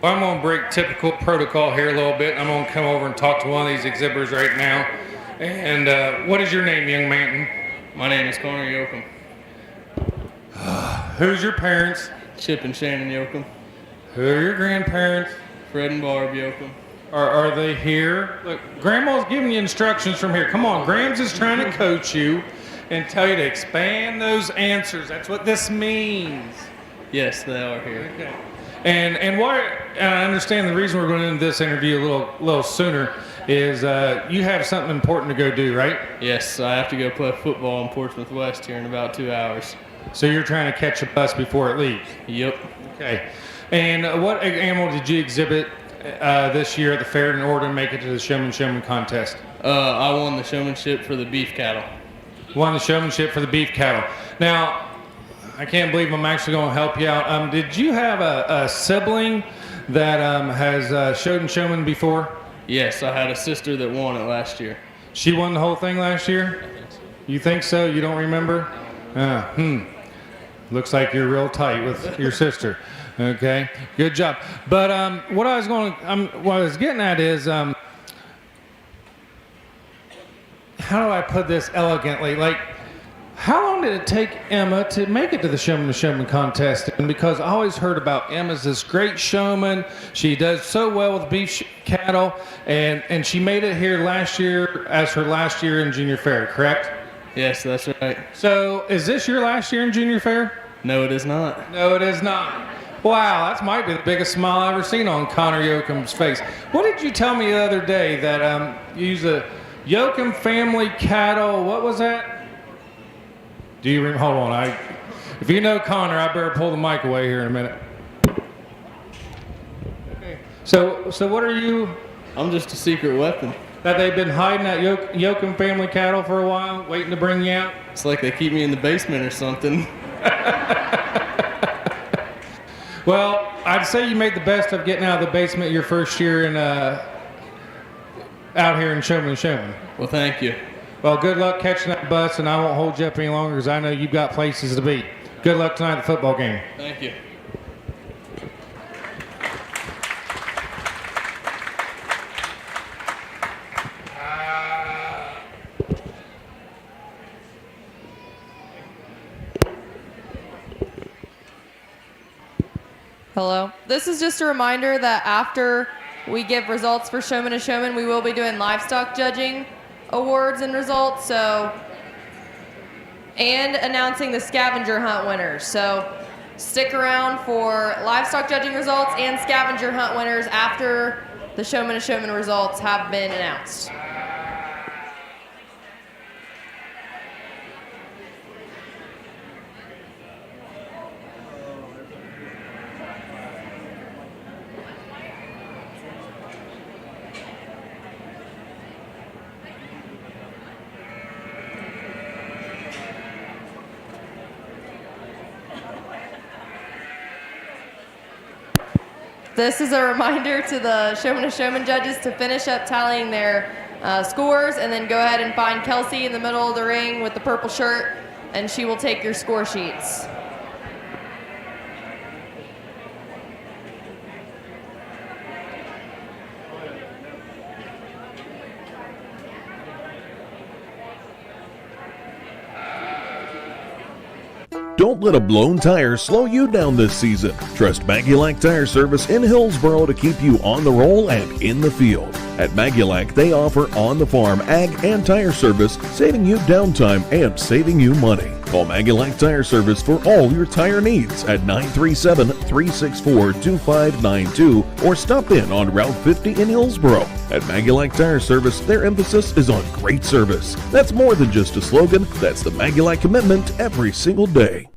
Well, I'm going to break typical protocol here a little bit. I'm going to come over and talk to one of these exhibitors right now. And what is your name, young man? My name is Connor Yoakum. Who's your parents? Chip and Shannon Yoakum. Who are your grandparents? Fred and Barb Yoakum. Are they here? Look, Grandma's giving you instructions from here. Come on, Grams is trying to coach you and tell you to expand those answers. That's what this means. Yes, they are here. Okay. And what I understand the reason we're going into this interview a little sooner is you have something important to go do, right? Yes, I have to go play football in Portsmouth West here in about 2 hours. So you're trying to catch a bus before it leaves? Yep. Okay. And what animal did you exhibit this year at the fair in order to make it to the Showman of Showmen contest? I won the showmanship for the beef cattle. Won the showmanship for the beef cattle. Now, I can't believe I'm actually going to help you out. Did you have a sibling that has showed and showman before? Yes, I had a sister that won it last year. She won the whole thing last year? You think so? You don't remember? Looks like you're real tight with your sister. Okay, good job. But what I was getting at is, how do I put this elegantly? Like, how long did it take Emma to make it to the Showman of Showmen contest? And because I always heard about Emma's this great showman. She does so well with beef cattle, and she made it here last year as her last year in junior fair, correct? Yes, that's right. So is this your last year in junior fair? No, it is not. No, it is not. Wow, that might be the biggest smile I've ever seen on Connor Yoakum's face. What did you tell me the other day that you use a Yoakum family cattle? What was that? Do you remember? Hold on. If you know Connor, I better pull the mic away here in a minute. Okay. So what are you? I'm just a secret weapon. That they've been hiding at Yoakum family cattle for a while, waiting to bring you out? It's like they keep me in the basement or something. Well, I'd say you made the best of getting out of the basement your first year in out here in Showman of Showmen. Well, thank you. Well, good luck catching that bus, and I won't hold you up any longer because I know you've got places to be. Good luck tonight at the football game. Thank you. Hello. This is just a reminder that after we give results for Showman of Showmen, we will be doing livestock judging awards and results. And announcing the scavenger hunt winners. So stick around for livestock judging results and scavenger hunt winners after the Showman of Showmen results have been announced. This is a reminder to the Showman of Showmen judges to finish up tallying their scores and then go ahead and find Kelsey in the middle of the ring with the purple shirt, and she will take your score sheets. Don't let a blown tire slow you down this season. Trust Maggulac Tire Service in Hillsboro to keep you on the roll and in the field. At Maggulac, they offer on-the-farm ag and tire service, saving you downtime and saving you money. Call Maggulac Tire Service for all your tire needs at 937-364-2592 or stop in on Route 50 in Hillsboro. At Maggulac Tire Service, their emphasis is on great service. That's more than just a slogan, that's the Maggulac commitment every single day.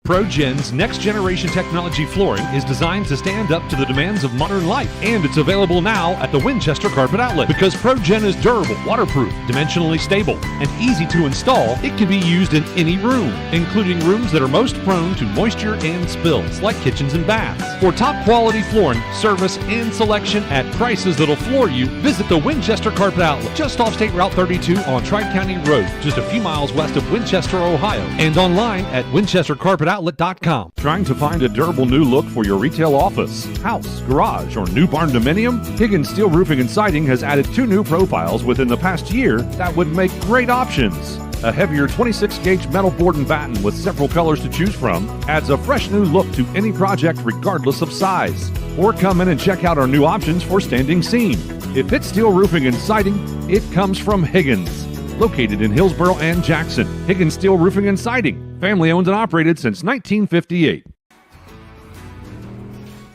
ProGen's next-generation technology flooring is designed to stand up to the demands of modern life, and it's available now at the Winchester Carpet Outlet. Because ProGen is durable, waterproof, dimensionally stable, and easy to install, it can be used in any room, including rooms that are most prone to moisture and spills, like kitchens and baths. For top-quality flooring, service, and selection at prices that'll floor you, visit the Winchester Carpet Outlet, just off State Route 32 on Tri-County Road, just a few miles west of Winchester, Ohio, and online at winchestercarpetoutlet.com. Trying to find a durable new look for your retail office, house, garage, or new barn dominium? Higgins Steel Roofing and Siding has added 2 new profiles within the past year that would make great options. A heavier 26-gauge metal board and batten with several colors to choose from adds a fresh new look to any project regardless of size. Or come in and check out our new options for standing seam. If it's steel roofing and siding, it comes from Higgins. Located in Hillsboro and Jackson, Higgins Steel Roofing and Siding, family owned and operated since 1958.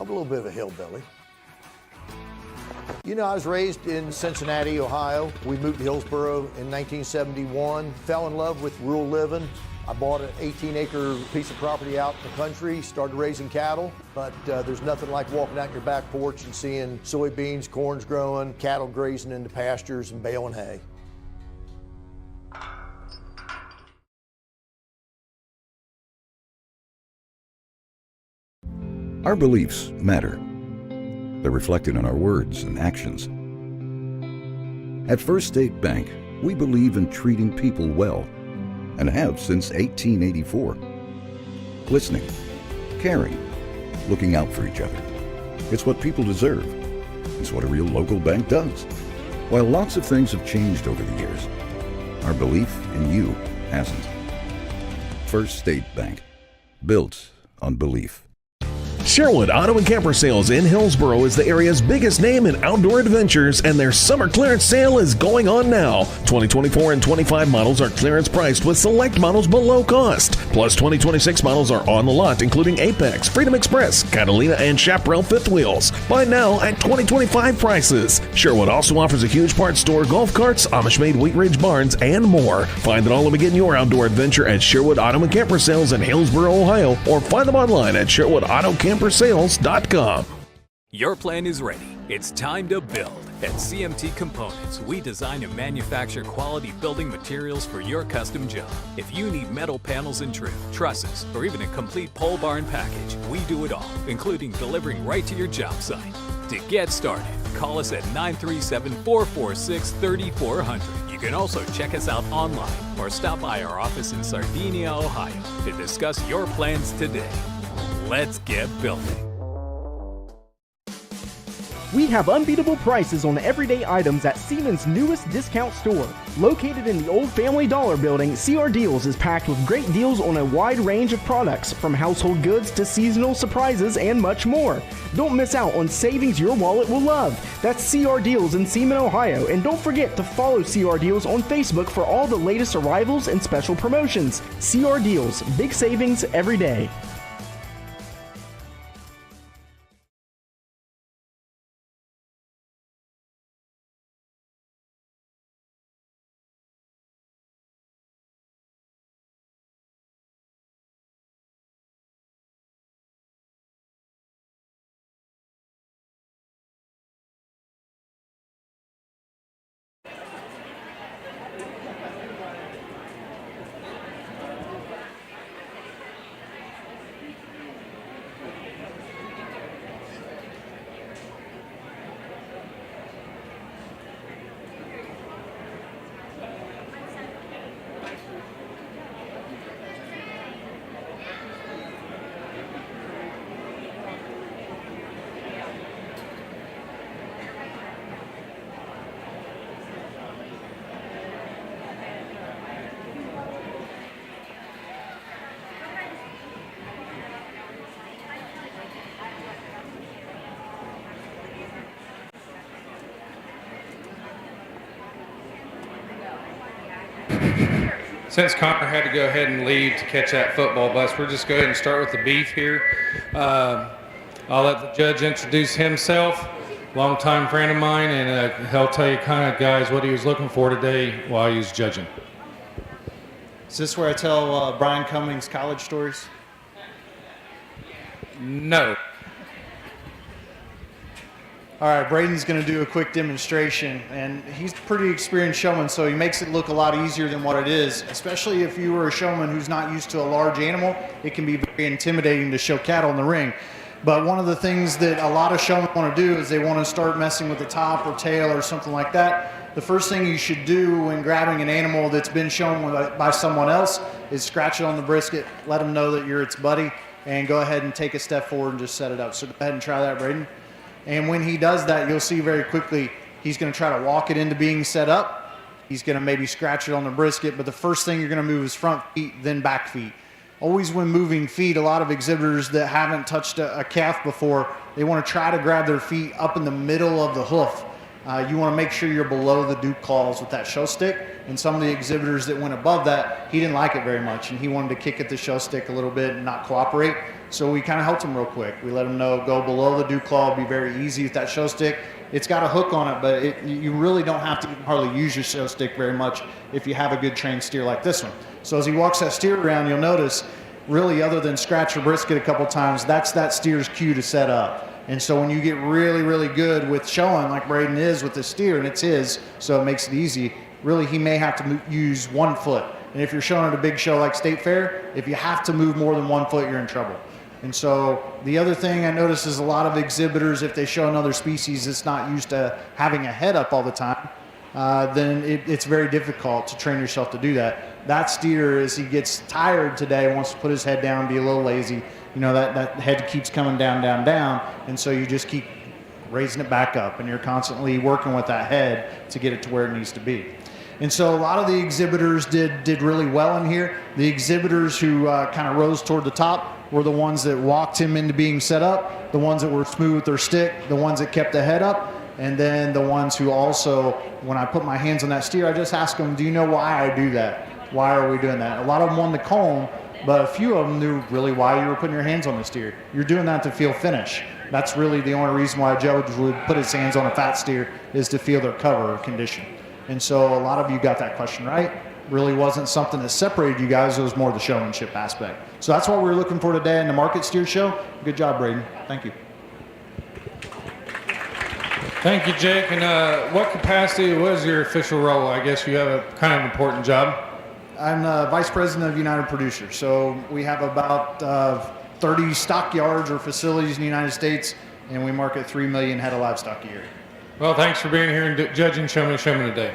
I'm a little bit of a hillbilly. You know, I was raised in Cincinnati, Ohio. We moved to Hillsboro in 1971, fell in love with rural living. I bought an 18-acre piece of property out in the country, started raising cattle, but there's nothing like walking out your back porch and seeing soybeans, corn's growing, cattle grazing in the pastures and baling hay. Our beliefs matter. They're reflected in our words and actions. At First State Bank, we believe in treating people well, and have since 1884. Listening, caring, looking out for each other. It's what people deserve. It's what a real local bank does. While lots of things have changed over the years, our belief in you hasn't. First State Bank, built on belief. Sherwood Auto and Camper Sales in Hillsboro is the area's biggest name in outdoor adventures, and their summer clearance sale is going on now. 2024 and 25 models are clearance priced with select models below cost. Plus 2026 models are on the lot, including Apex, Freedom Express, Catalina, and Chaparral fifth wheels. Buy now at 2025 prices. Sherwood also offers a huge parts store, golf carts, Amish-made Wheat Ridge barns, and more. Find it all and begin your outdoor adventure at Sherwood Auto and Camper Sales in Hillsboro, Ohio, or find them online at SherwoodAutoCampersales.com. Your plan is ready. It's time to build. At CMT Components, we design and manufacture quality building materials for your custom job. If you need metal panels and trim, trusses, or even a complete pole barn package, we do it all, including delivering right to your job site. To get started, call us at 937-446-3400. You can also check us out online or stop by our office in Sardinia, Ohio to discuss your plans today. Let's get building. We have unbeatable prices on everyday items at Siemens' newest discount store. Located in the old Family Dollar building, CR Deals is packed with great deals on a wide range of products, from household goods to seasonal surprises and much more. Don't miss out on savings your wallet will love. That's CR Deals in Seaman, Ohio, and don't forget to follow CR Deals on Facebook for all the latest arrivals and special promotions. CR Deals, big savings every day. Since Connor had to go ahead and leave to catch that football bus, we'll just go ahead and start with the beef here. I'll let the judge introduce himself, longtime friend of mine, and he'll tell you kind of, guys, what he was looking for today while he was judging. Is this where I tell Brian Cummings college stories? No. All right, Braden's going to do a quick demonstration, and he's a pretty experienced showman, so he makes it look a lot easier than what it is, especially if you were a showman who's not used to a large animal. It can be very intimidating to show cattle in the ring. But one of the things that a lot of showmen want to do is they want to start messing with the top or tail or something like that. The first thing you should do when grabbing an animal that's been shown by someone else is scratch it on the brisket, let them know that you're its buddy, and go ahead and take a step forward and just set it up. So go ahead and try that, Braden. And when he does that, you'll see very quickly he's going to try to walk it into being set up. He's going to maybe scratch it on the brisket, but the first thing you're going to move is front feet, then back feet. Always when moving feet, a lot of exhibitors that haven't touched a calf before, they want to try to grab their feet up in the middle of the hoof. You want to make sure you're below the Duke claws with that show stick. And some of the exhibitors that went above that, he didn't like it very much, and he wanted to kick at the show stick a little bit and not cooperate. So we kind of helped him real quick. We let him know, go below the Duke claw, be very easy with that show stick. It's got a hook on it, but you really don't have to hardly use your show stick very much if you have a good trained steer like this one. So as he walks that steer around, you'll notice, really other than scratch or brisket a couple times, that's that steer's cue to set up. And so when you get really, really good with showing like Braden is with the steer, and it's his, so it makes it easy, really he may have to use 1 foot. And if you're showing at a big show like State Fair, if you have to move more than 1 foot, you're in trouble. And so the other thing I notice is a lot of exhibitors, if they show another species that's not used to having a head up all the time, then it's very difficult to train yourself to do that. That steer, as he gets tired today, wants to put his head down, be a little lazy. You know, that head keeps coming down, down, down, and so you just keep raising it back up, and you're constantly working with that head to get it to where it needs to be. And so a lot of the exhibitors did really well in here. The exhibitors who kind of rose toward the top were the ones that walked him into being set up, the ones that were smooth with their stick, the ones that kept the head up, and then the ones who also, when I put my hands on that steer, I just ask them, do you know why I do that? Why are we doing that? A lot of them won the comb, but a few of them knew really why you were putting your hands on the steer. You're doing that to feel finish. That's really the only reason why a judge would put his hands on a fat steer, is to feel their cover or condition. And so a lot of you got that question right. Really wasn't something that separated you guys, it was more the showmanship aspect. So that's what we're looking for today in the Market Steer Show. Good job, Braden. Thank you. Thank you, Jake. And what capacity was your official role? I guess you have a kind of important job. I'm the Vice President of United Producers. So we have about 30 stockyards or facilities in the United States, and we market 3 million head of livestock a year. Well, thanks for being here and judging Showman of Showmen today.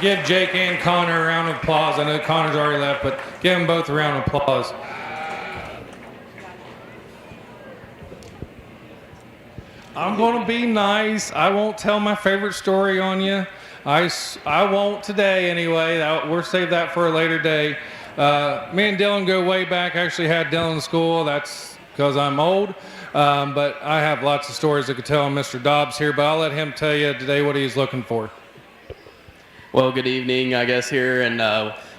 Give Jake and Connor a round of applause. I know Connor's already left, but give them both a round of applause. I'm going to be nice. I won't tell my favorite story on you. I won't today anyway. We'll save that for a later day. Me and Dylan go way back. I actually had Dylan in school. That's because I'm old. But I have lots of stories I could tell on Mr. Dobbs here, but I'll let him tell you today what he's looking for. Well, good evening, I guess, here, and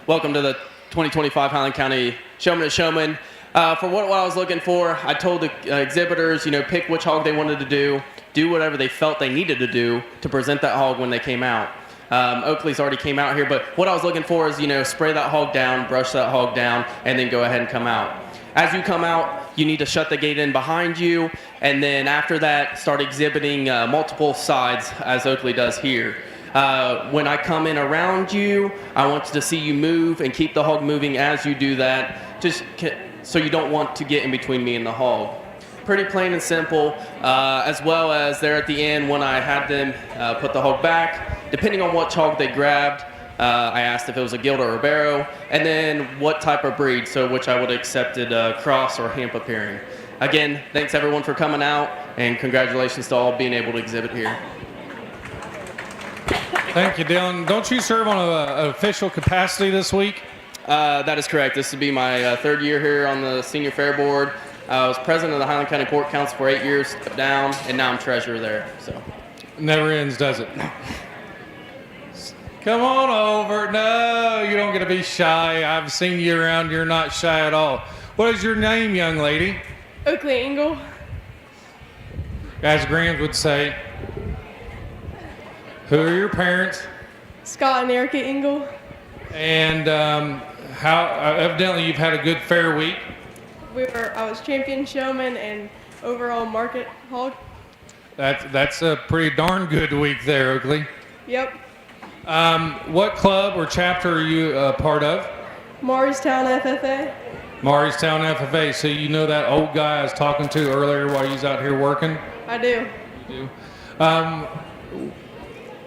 welcome to the 2025 Highland County Showman of Showmen. For what I was looking for, I told the exhibitors, pick which hog they wanted to do whatever they felt they needed to do to present that hog when they came out. Oakley's already came out here, but what I was looking for is, spray that hog down, brush that hog down, and then go ahead and come out. As you come out, you need to shut the gate in behind you, and then after that, start exhibiting multiple sides, as Oakley does here. When I come in around you, I want to see you move and keep the hog moving as you do that, just so you don't want to get in between me and the hog. Pretty plain and simple, as well as there at the end when I had them put the hog back, depending on what hog they grabbed, I asked if it was a Gilda or a Barrow, and then what type of breed, so which I would have accepted cross or Hamp appearing. Again, thanks everyone for coming out, and congratulations to all being able to exhibit here. Thank you, Dylan. Don't you serve on an official capacity this week? That is correct. This will be my third year here on the Senior Fair Board. I was president of the Highland County Court Council for 8 years, stepped down, and now I'm treasurer there. So, never ends, does it? Come on over. No, you don't get to be shy. I've seen you around. You're not shy at all. What is your name, young lady? Oakley Engel. As Graham would say. Who are your parents? Scott and Erica Engel. And how evidently you've had a good fair week. I was champion showman and overall market hog. That's a pretty darn good week there, Oakley. Yep. What club or chapter are you a part of? Morristown FFA. Morristown FFA. So you know that old guy I was talking to earlier while he was out here working? I do. You do.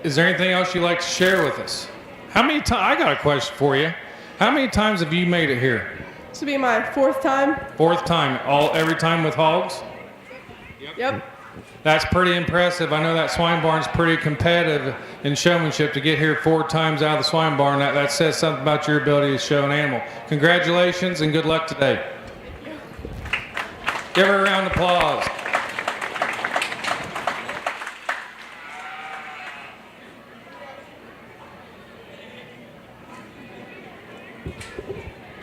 Is there anything else you'd like to share with us? How many times? I got a question for you. How many times have you made it here? This will be my fourth time. Fourth time. Every time with hogs? Yep. That's pretty impressive. I know that swine barn's pretty competitive in showmanship. To get here 4 times out of the swine barn, that says something about your ability to show an animal. Congratulations and good luck today. Give her a round of applause.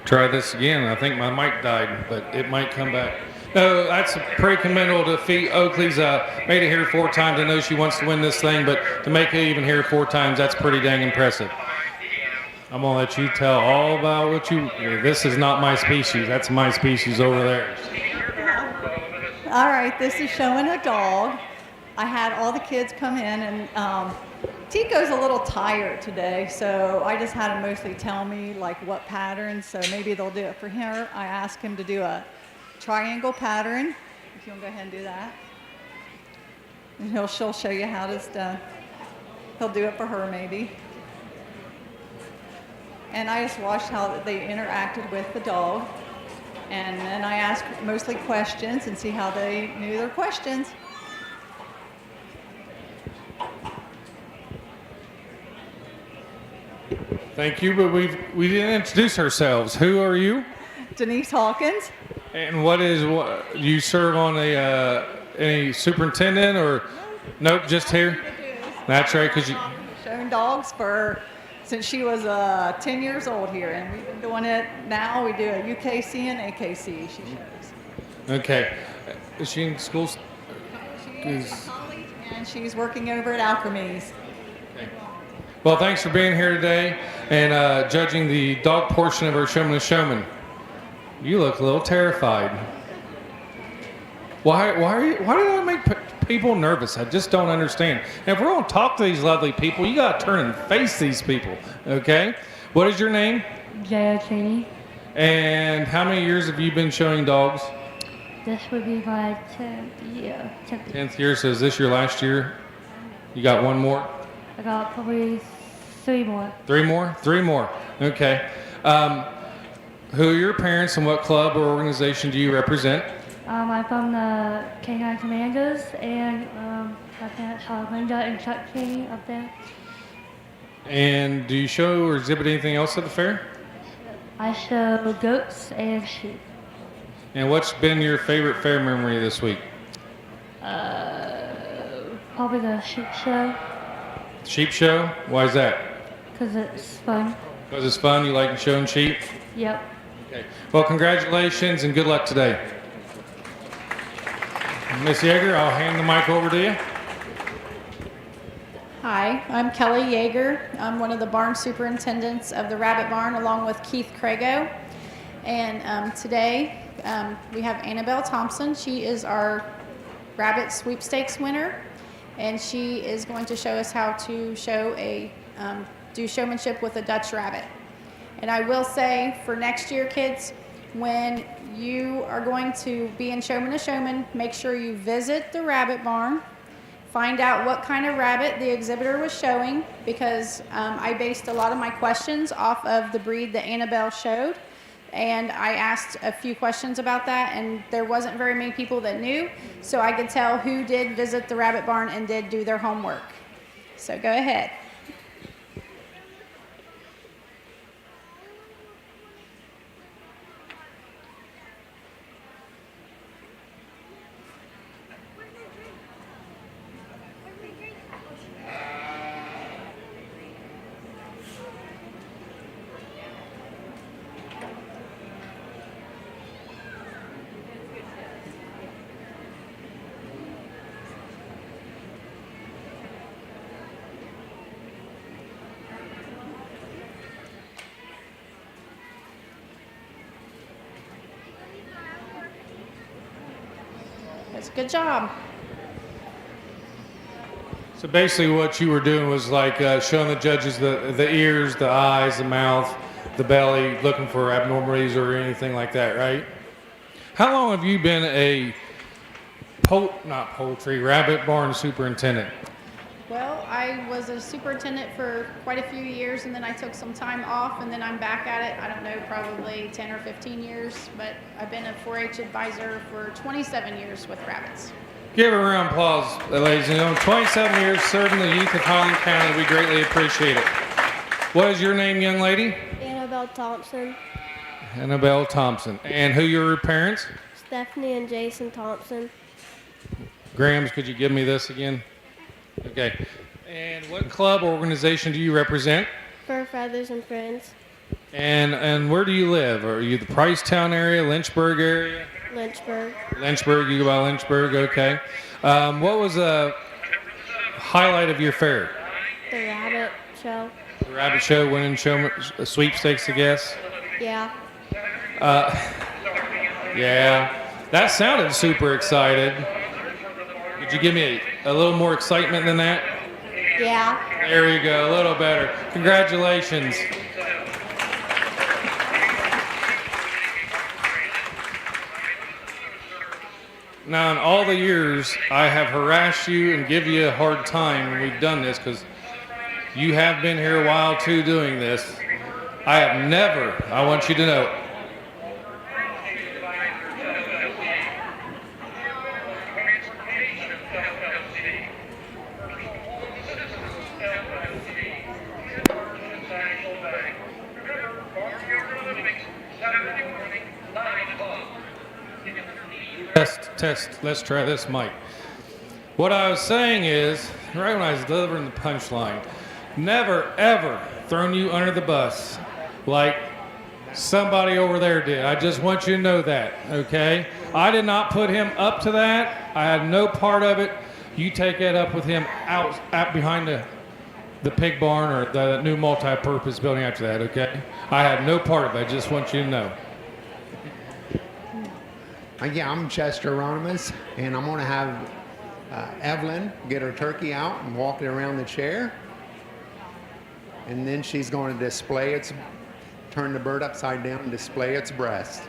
Try this again. I think my mic died, but it might come back. No, that's a pretty commendable defeat. Oakley's made it here 4 times. I know she wants to win this thing, but to make it even here 4 times, that's pretty dang impressive. I'm going to let you tell all about what you... This is not my species. That's my species over there. All right, this is showing a dog. I had all the kids come in, and Tico's a little tired today, so I just had him mostly tell me like what pattern, so maybe they'll do it for her. I asked him to do a triangle pattern, if you want to go ahead and do that. And she'll show you how it's done. He'll do it for her maybe. And I just watched how they interacted with the dog. And then I asked mostly questions and see how they knew their questions. Thank you, but we didn't introduce ourselves. Who are you? Denise Hawkins. And what you serve on any superintendent or nope, just here? That's right, because you shown dogs since she was 10 years old here, and we've been doing it now. We do a UKC and AKC. She shows. Okay, is she in school? She's in college, and she's working over at Alchemies. Okay. Well, thanks for being here today and judging the dog portion of our Showman of Showmen. You look a little terrified. Why do I make people nervous? I just don't understand. And if we're going to talk to these lovely people, you got to turn and face these people, okay? What is your name? Jaya Cheney. And how many years have you been showing dogs? This would be my 10th year. 10th year, so is this your last year? You got one more? I got probably 3 more. 3 more? 3 more. Okay. Who are your parents and what club or organization do you represent? I'm from the K9 Commandos, and my parents are Linda and Chuck Cheney up there. And do you show or exhibit anything else at the fair? I show goats and sheep. And what's been your favorite fair memory this week? Probably the sheep show, Sheep show? Why is that? because it's fun. Because it's fun? You like showing sheep? Yep. Okay. Well, congratulations and good luck today. Miss Yeager, I'll hand the mic over to you. Hi, I'm Kelly Yeager. I'm one of the barn superintendents of the Rabbit Barn along with Keith Crago. And today we have Annabelle Thompson. She is our rabbit sweepstakes winner. And she is going to show us how to do showmanship with a Dutch rabbit. And I will say for next year, kids, when you are going to be in Showman of Showmen, make sure you visit the rabbit barn, find out what kind of rabbit the exhibitor was showing, because I based a lot of my questions off of the breed that Annabelle showed. And I asked a few questions about that, and there wasn't very many people that knew, so I could tell who did visit the rabbit barn and did do their homework. So go ahead. That's a good job. So basically what you were doing was like showing the judges the ears, the eyes, the mouth, the belly, looking for abnormalities or anything like that, right? How long have you been a rabbit barn superintendent? Well, I was a superintendent for quite a few years, and then I took some time off, and then I'm back at it. I don't know, probably 10 or 15 years, but I've been a 4-H advisor for 27 years with rabbits. Give a round of applause, ladies and gentlemen. 27 years serving the youth of Highland County. We greatly appreciate it. What is your name, young lady? Annabelle Thompson. Annabelle Thompson. And who are your parents? Stephanie and Jason Thompson. Grams, could you give me this again? Okay. And what club or organization do you represent? Fur Feathers and Friends. And where do you live? Are you the Pricetown area, Lynchburg area? Lynchburg. Lynchburg, you go by Lynchburg, okay. What was the highlight of your fair? The rabbit show. The rabbit show, winning sweepstakes, I guess? Yeah. Yeah. That sounded super excited. Could you give me a little more excitement than that? Yeah. There you go, a little better. Congratulations. Now, in all the years, I have harassed you and give you a hard time when we've done this, because you have been here a while too doing this. I have never, I want you to know, Test, let's try this mic. What I was saying is, right when I was delivering the punchline, never ever thrown you under the bus like somebody over there did. I just want you to know that, okay? I did not put him up to that. I had no part of it. You take that up with him out behind the pig barn or the new multi-purpose building after that, okay? I had no part of it. I just want you to know. Yeah, I'm Chester Ronimus, and I'm going to have Evelyn get her turkey out and walk it around the chair. And then she's going to turn the bird upside down and display its breast.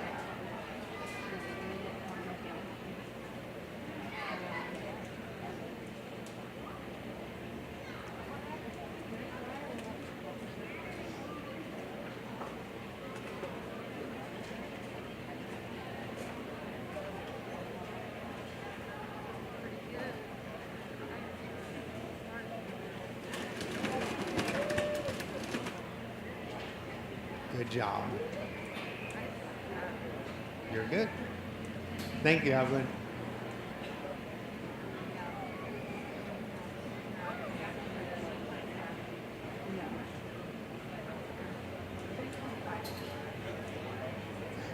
Good job. You're good. Thank you, Evelyn.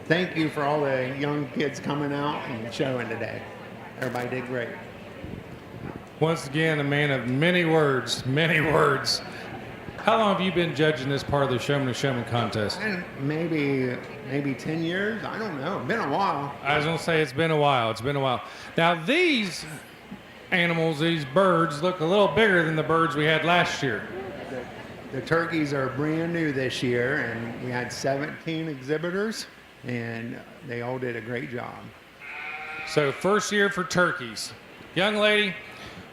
Thank you for all the young kids coming out and showing today. Everybody did great. Once again, a man of many words, many words. How long have you been judging this part of the Showman of Showmen contest? Maybe 10 years. I don't know. Been a while. I was going to say it's been a while. It's been a while. Now, these animals, these birds, look a little bigger than the birds we had last year. The turkeys are brand new this year, and we had 17 exhibitors, and they all did a great job. So, first year for turkeys. Young lady,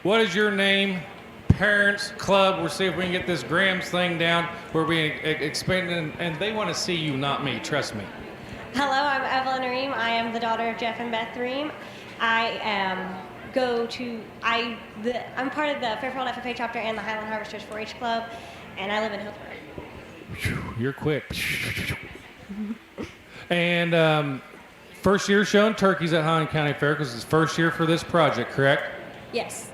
what is your name? Parents Club. We'll see if we can get this Grams thing down. We're being expanded, and they want to see you, not me. Trust me. Hello, I'm Evelyn Ream. I am the daughter of Jeff and Beth Ream. I'm part of the Fairfield FFA chapter and the Highland Harvesters 4-H Club, and I live in Hillsborough. You're quick. And first year showing turkeys at Highland County Fair because it's first year for this project, correct? Yes.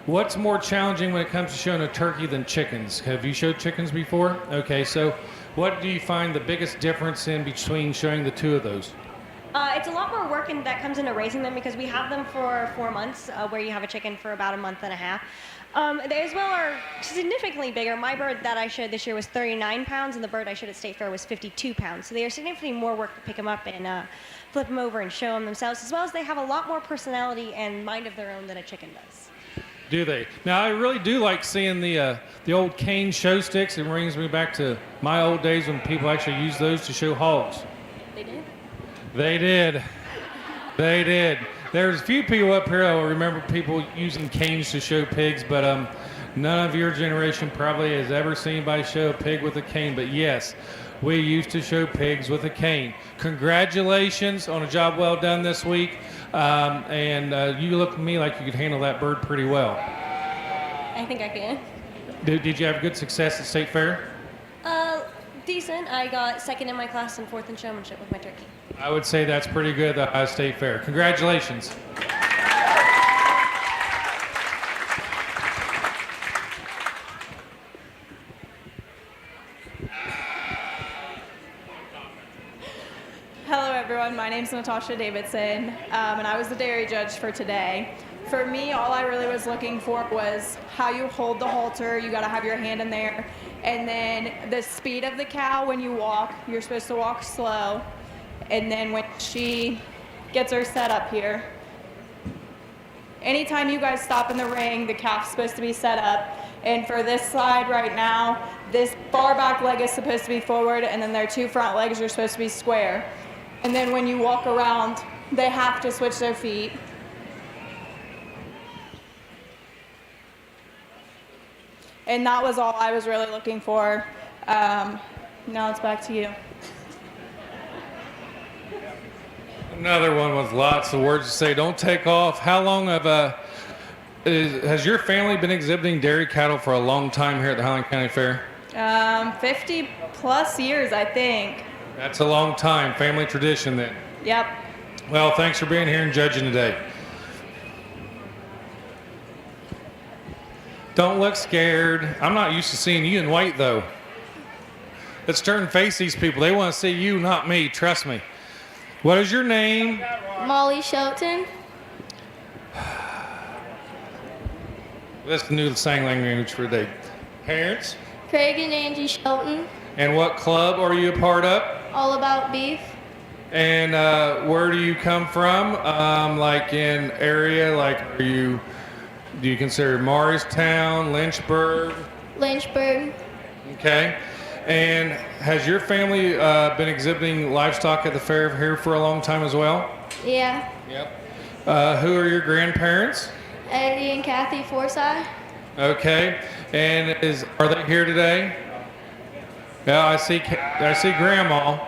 What's more challenging when it comes to showing a turkey than chickens? Have you showed chickens before? Okay, so what do you find the biggest difference in between showing the two of those? It's a lot more work that comes into raising them because we have them for 4 months, where you have a chicken for about a month and a half. They as well are significantly bigger. My bird that I showed this year was 39 pounds, and the bird I showed at State Fair was 52 pounds. So they are significantly more work to pick them up and flip them over and show them themselves, as well as they have a lot more personality and mind of their own than a chicken does. Do they? Now, I really do like seeing the old cane show sticks. It brings me back to my old days when people actually used those to show hogs. They did? They did. They did. There's a few people up here that will remember people using canes to show pigs, but none of your generation probably has ever seen anybody show a pig with a cane. But yes, we used to show pigs with a cane. Congratulations on a job well done this week. And you look to me like you could handle that bird pretty well. I think I can. Did you have good success at State Fair? Decent. I got second in my class and fourth in showmanship with my turkey. I would say that's pretty good at the Ohio State Fair. Congratulations. Hello everyone, my name is Natasha Davidson, and I was the dairy judge for today. For me, all I really was looking for was how you hold the halter. You gotta have your hand in there. And then the speed of the cow when you walk, you're supposed to walk slow. And then when she gets her set up here, anytime you guys stop in the ring, the calf's supposed to be set up. And for this side right now, this far back leg is supposed to be forward, and then their two front legs are supposed to be square. And then when you walk around, they have to switch their feet. And that was all I was really looking for. Now it's back to you. Another one with lots of words to say. Don't take off. How long has your family been exhibiting dairy cattle for a long time here at the Highland County Fair? 50 plus years, I think. That's a long time. Family tradition then. Yep. Well, thanks for being here and judging today. Don't look scared. I'm not used to seeing you in white, though. Let's turn and face these people. They want to see you, not me. Trust me. What is your name? Molly Shelton. Let's do the sign language for today. Parents? Craig and Angie Shelton. And what club are you a part of? All About Beef. And where do you come from? Like in area, like do you consider Morristown, Lynchburg? Lynchburg. Okay. And has your family been exhibiting livestock at the fair here for a long time as well? Yeah. Yep. Who are your grandparents? Eddie and Kathy Forsyth. Okay. And are they here today? Yeah, I see Grandma.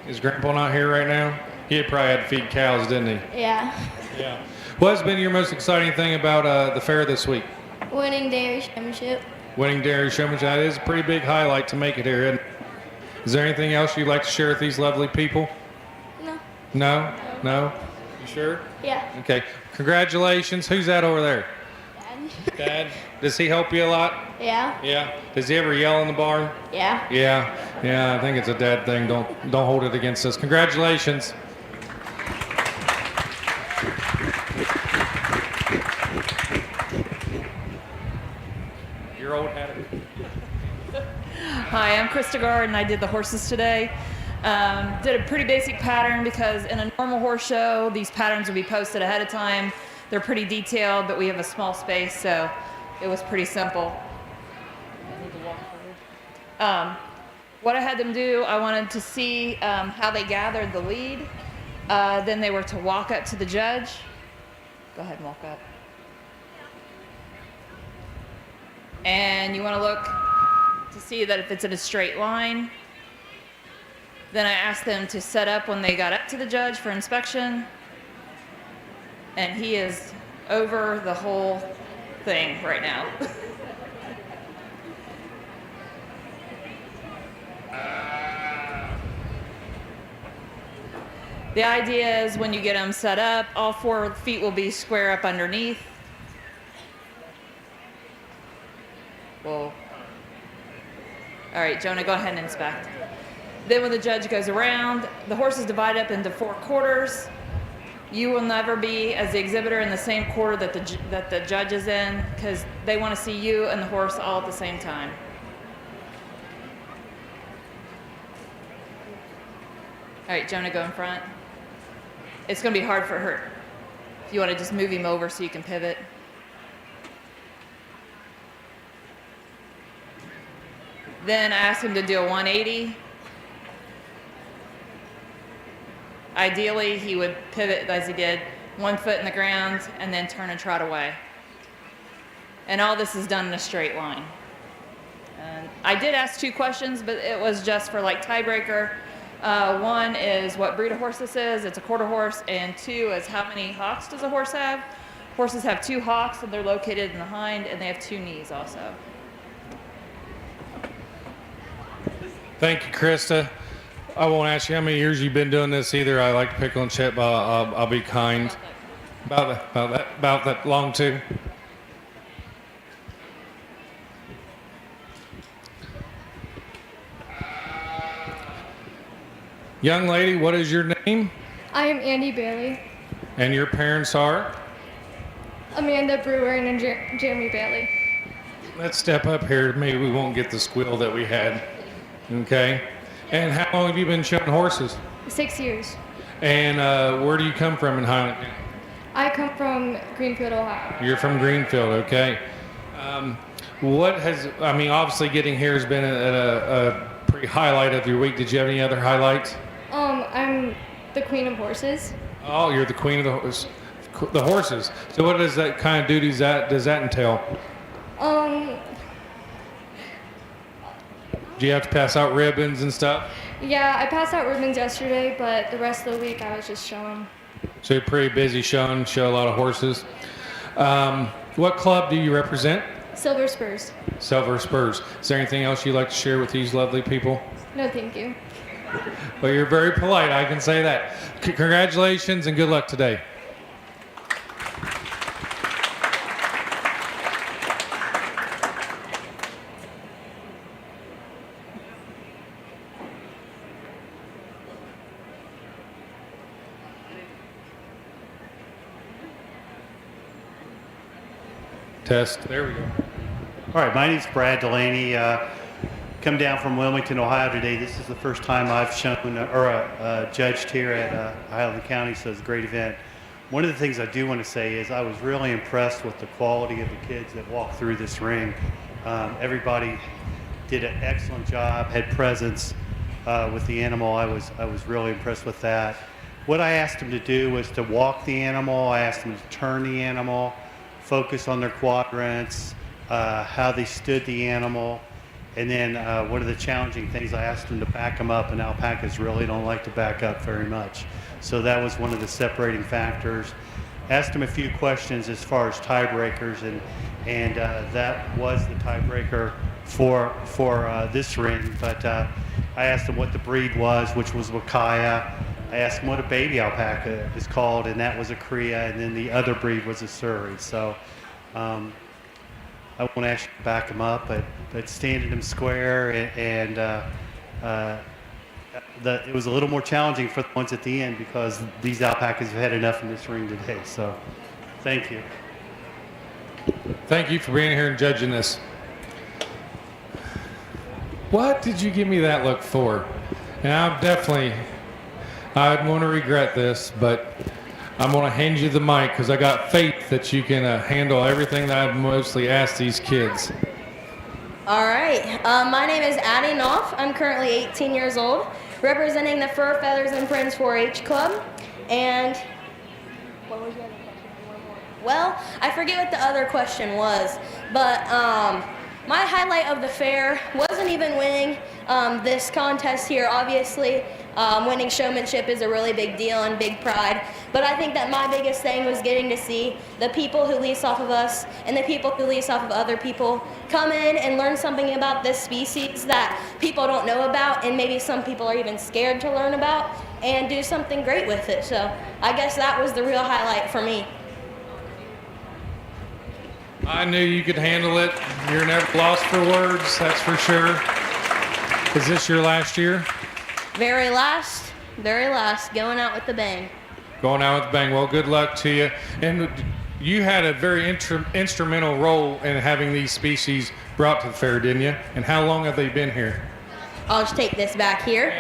Is Grandpa not here right now? He probably had to feed cows, didn't he? Yeah. Yeah. What's been your most exciting thing about the fair this week? Winning dairy showmanship. Winning dairy showmanship. That is a pretty big highlight to make it here, isn't it? Is there anything else you'd like to share with these lovely people? No. No? No? You sure? Yeah. Okay. Congratulations. Who's that over there? Dad. Does he help you a lot? Yeah. Yeah. Does he ever yell in the barn? Yeah. Yeah. Yeah, I think it's a dad thing. Don't hold it against us. Congratulations. Your old hat. Hi, I'm Krista Gard, and I did the horses today. Did a pretty basic pattern because in a normal horse show, these patterns would be posted ahead of time. They're pretty detailed, but we have a small space, so it was pretty simple. What I had them do, I wanted to see how they gathered the lead. Then they were to walk up to the judge. Go ahead and walk up. And you want to look to see that if it's in a straight line. Then I asked them to set up when they got up to the judge for inspection. And he is over the whole thing right now. The idea is when you get them set up, all 4 feet will be square up underneath. Well, all right, Jonah, go ahead and inspect. Then when the judge goes around, the horse is divided up into 4 quarters. You will never be, as the exhibitor, in the same quarter that the judge is in, because they want to see you and the horse all at the same time. All right, Jonah, go in front. It's going to be hard for her. If you want to just move him over so you can pivot. Then I asked him to do a 180. Ideally, he would pivot as he did, 1 foot in the ground, and then turn and trot away. And all this is done in a straight line. And I did ask 2 questions, but it was just for like tiebreaker. 1 is what breed of horse this is, it's a quarter horse, and 2 is how many hocks does a horse have? Horses have 2 hocks, and they're located in the hind, and they have 2 knees also. Thank you, Krista. I won't ask you how many years you've been doing this either. I like to pickle and chip, but I'll be kind. About that long too. Young lady, what is your name? I am Andy Bailey, And your parents are? Amanda Brewer, and Jeremy Bailey. Let's step up here. Maybe we won't get the squeal that we had. Okay. And how long have you been showing horses? 6 years. And where do you come from in Highland County? I come from Greenfield, Ohio. You're from Greenfield, okay. Obviously getting here has been a pretty highlight of your week. Did you have any other highlights? I'm the queen of horses. Oh, you're the queen of the horses. So what does that kind of duties does that entail? Do you have to pass out ribbons and stuff? Yeah, I passed out ribbons yesterday, but the rest of the week I was just showing. So you're pretty busy show a lot of horses. What club do you represent? Silver Spurs. Silver Spurs. Is there anything else you'd like to share with these lovely people? No, thank you. Well, you're very polite, I can say that. Congratulations and good luck today. Test. There we go. All right, my name's Brad Delaney. Come down from Wilmington, Ohio today. This is the first time I've shown or judged here at Highland County, so it's a great event. One of the things I do want to say is I was really impressed with the quality of the kids that walked through this ring. Everybody did an excellent job, had presence with the animal. I was really impressed with that. What I asked them to do was to walk the animal. I asked them to turn the animal, focus on their quadrants, how they stood the animal. And then one of the challenging things, I asked them to back them up, and alpacas really don't like to back up very much. So that was one of the separating factors. Asked them a few questions as far as tiebreakers, and that was the tiebreaker for this ring. But I asked them what the breed was, which was Wakaya. I asked them what a baby alpaca is called, and that was a Korea, and then the other breed was a Surrey. So I won't actually back them up, but standing them square, and it was a little more challenging for the ones at the end because these alpacas have had enough in this ring today. So thank you. Thank you for being here and judging this. What did you give me that look for? And I'm going to regret this, but I'm going to hand you the mic because I got faith that you can handle everything that I've mostly asked these kids. All right. My name is Addie Knopf. I'm currently 18 years old, representing the Fur, Feathers, and Friends 4-H Club. And what was your other question? Well, I forget what the other question was, but my highlight of the fair wasn't even winning this contest here, obviously. Winning showmanship is a really big deal and big pride, but I think that my biggest thing was getting to see the people who lease off of us and the people who lease off of other people come in and learn something about this species that people don't know about, and maybe some people are even scared to learn about, and do something great with it. So I guess that was the real highlight for me. I knew you could handle it. You're never lost for words, that's for sure. Is this your last year? Very last, going out with a bang. Going out with a bang. Well, good luck to you. And you had a very instrumental role in having these species brought to the fair, didn't you? And how long have they been here? I'll just take this back here.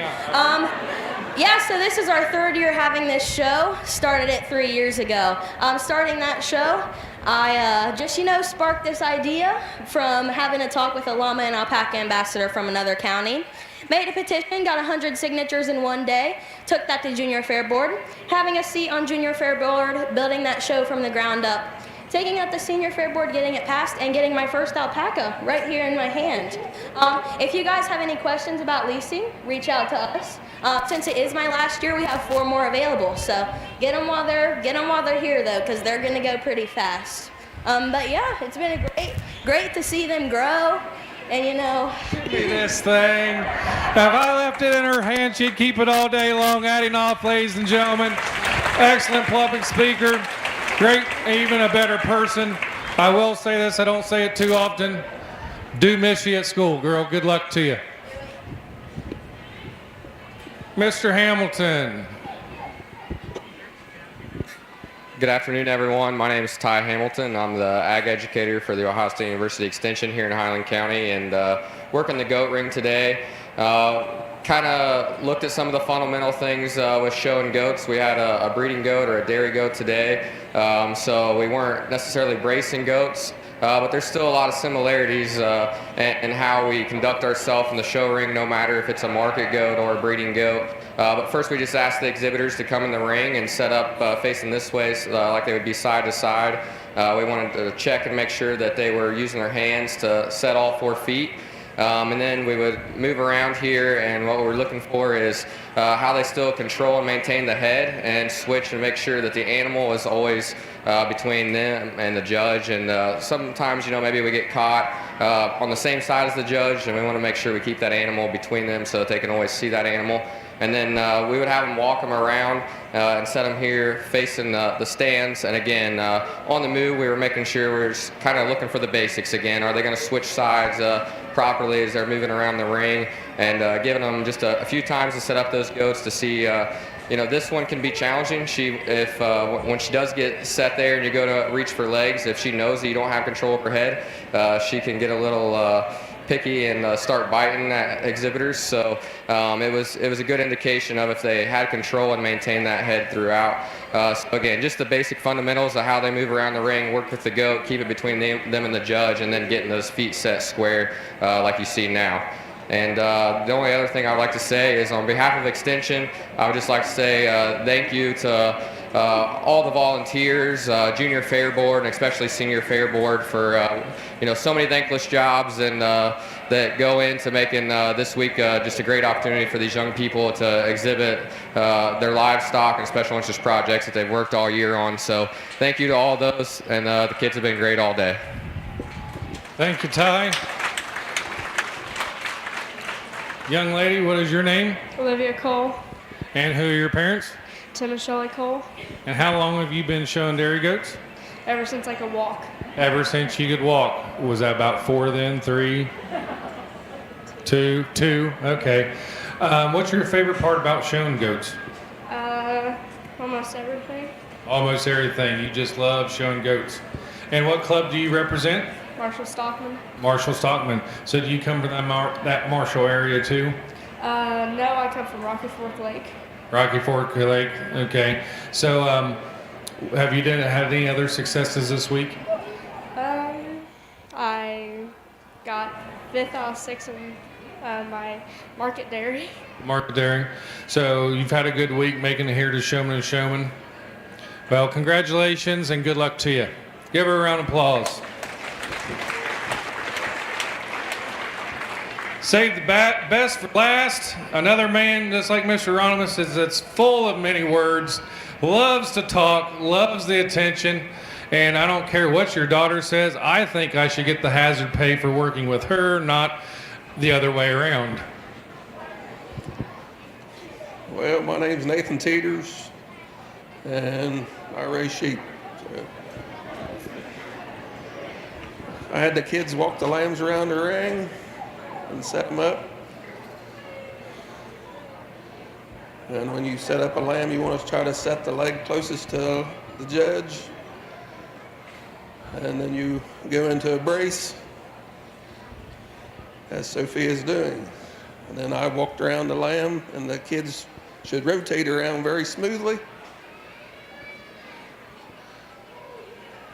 So this is our third year having this show. Started it 3 years ago. Starting that show, I just sparked this idea from having a talk with a llama and alpaca ambassador from another county. Made a petition, got 100 signatures in one day, took that to Junior Fair Board, having a seat on Junior Fair Board, building that show from the ground up, taking it to Senior Fair Board, getting it passed, and getting my first alpaca right here in my hand. If you guys have any questions about leasing, reach out to us. Since it is my last year, we have 4 more available, so get them while they're here though, because they're gonna go pretty fast. But yeah, it's been great to see them grow. And Give me this thing. If I left it in her hand, she'd keep it all day long. Addie Knopf, ladies and gentlemen. Excellent public speaker. Great, even a better person. I will say this, I don't say it too often. Do miss you at school, girl. Good luck to you. Mr. Hamilton. Good afternoon, everyone. My name is Ty Hamilton. I'm the ag educator for the Ohio State University Extension here in Highland County, and working the goat ring today. Kind of looked at some of the fundamental things with showing goats. We had a breeding goat or a dairy goat today, so we weren't necessarily bracing goats. But there's still a lot of similarities in how we conduct ourselves in the show ring, no matter if it's a market goat or a breeding goat. But first we just asked the exhibitors to come in the ring and set up facing this way, like they would be side to side. We wanted to check and make sure that they were using their hands to set all 4 feet. And then we would move around here, and what we're looking for is how they still control and maintain the head and switch and make sure that the animal is always between them and the judge. And sometimes, maybe we get caught on the same side as the judge, and we want to make sure we keep that animal between them so that they can always see that animal. And then we would have them walk them around and set them here facing the stands. And again, on the move, we were making sure we were just kind of looking for the basics again. Are they going to switch sides properly as they're moving around the ring? And giving them just a few times to set up those goats to see, this one can be challenging. When she does get set there and you go to reach for legs, if she knows that you don't have control of her head, she can get a little picky and start biting at exhibitors. So it was a good indication of if they had control and maintained that head throughout. So again, just the basic fundamentals of how they move around the ring, work with the goat, keep it between them and the judge, and then getting those feet set square like you see now. And the only other thing I would like to say is on behalf of Extension, I would just like to say thank you to all the volunteers, Junior Fair Board, and especially Senior Fair Board for so many thankless jobs and that go into making this week just a great opportunity for these young people to exhibit their livestock and special interest projects that they've worked all year on. So thank you to all those, and the kids have been great all day. Thank you, Ty. Young lady, what is your name? Olivia Cole, And who are your parents? Tim and Shelley Cole, And how long have you been showing dairy goats? ever since I could walk. Ever since you could walk. Was that about 4 then? 3? 2? 2? Okay. What's your favorite part about showing goats? Almost everything. Almost everything. You just love showing goats. And what club do you represent? Marshall Stockman. Marshall Stockman. So do you come from that Marshall area too? No, I come from Rocky Fork Lake. Rocky Fork Lake. Okay. So have you had any other successes this week? I got 5th out of 6 in my market dairy. Market Dairy. So you've had a good week making it here to Showman of Showmen. Well, congratulations and good luck to you. Give her a round of applause. Save the best for last. Another man, just like Mr. Ronimus, that's full of many words, loves to talk, loves the attention, and I don't care what your daughter says. I think I should get the hazard pay for working with her, not the other way around. Well, my name's Nathan Teeters, and I raise sheep. So I had the kids walk the lambs around the ring and set them up. And when you set up a lamb, you want to try to set the leg closest to the judge. And then you go into a brace, as Sophia's doing. And then I walked around the lamb, and the kids should rotate around very smoothly.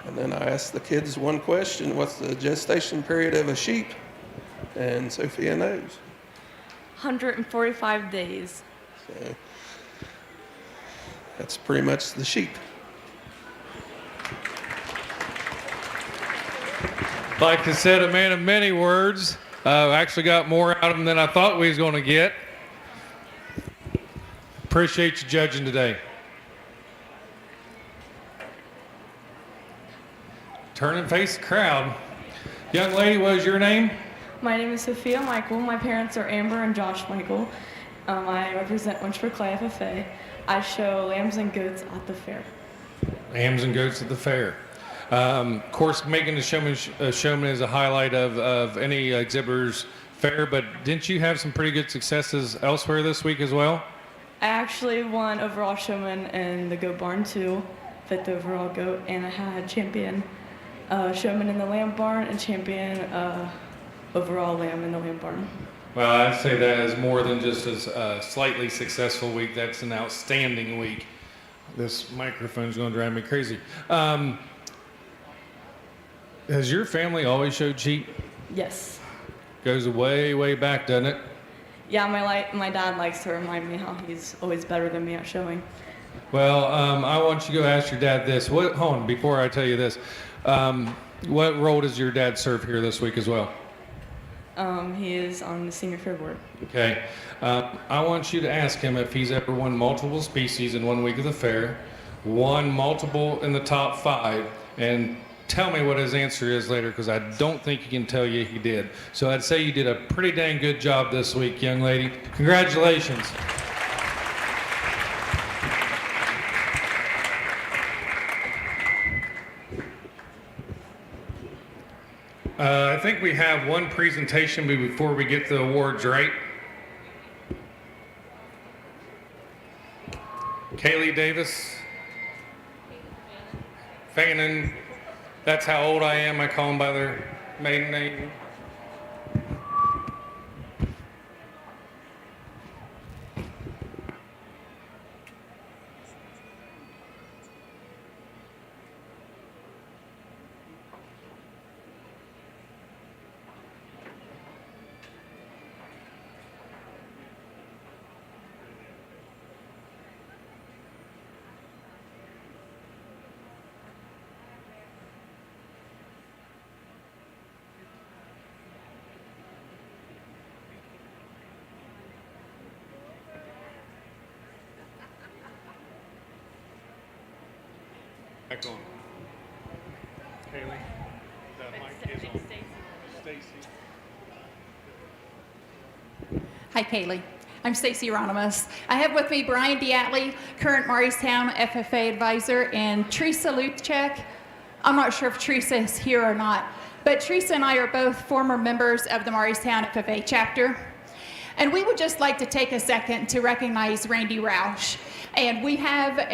And then I asked the kids one question: what's the gestation period of a sheep? And Sophia knows. 145 days. So that's pretty much the sheep. Like I said, a man of many words. Actually got more out of him than I thought we was going to get. Appreciate you judging today. Turn and face the crowd. Young lady, what is your name? My name is Sophia Michael. My parents are Amber and Josh Michael. I represent Winchford Clay FFA. I show lambs and goats at the fair. Lambs and goats at the fair. Of course, making the showman is a highlight of any exhibitor's fair, but didn't you have some pretty good successes elsewhere this week as well? I actually won overall showman in the goat barn too, 5th overall goat, and I had champion showman in the lamb barn and champion overall lamb in the lamb barn. Well, I'd say that is more than just a slightly successful week. That's an outstanding week. This microphone's going to drive me crazy. Has your family always showed sheep? Yes. Goes way, way back, doesn't it? Yeah, my dad likes to remind me how he's always better than me at showing. Well, I want you to go ask your dad this. Hold on, before I tell you this. What role does your dad serve here this week as well? He is on the senior fair board. Okay. I want you to ask him if he's ever won multiple species in 1 week of the fair, won multiple in the top 5, and tell me what his answer is later, because I don't think he can tell you he did. So I'd say you did a pretty dang good job this week, young lady. Congratulations. I think we have one presentation before we get the awards, right? Kaylee Davis. Fannin. That's how old I am. I call them by their maiden name. Back on. Haley, the mic is on. Stacy. Hi, Kaylee. I'm Stacy Hieronymus. I have with me Brian Diatley, current Morristown FFA advisor, and Teresa Luchek. I'm not sure if Teresa is here or not, but Teresa and I are both former members of the Morristown FFA chapter. And we would just like to take a second to recognize Randy Roush. And we have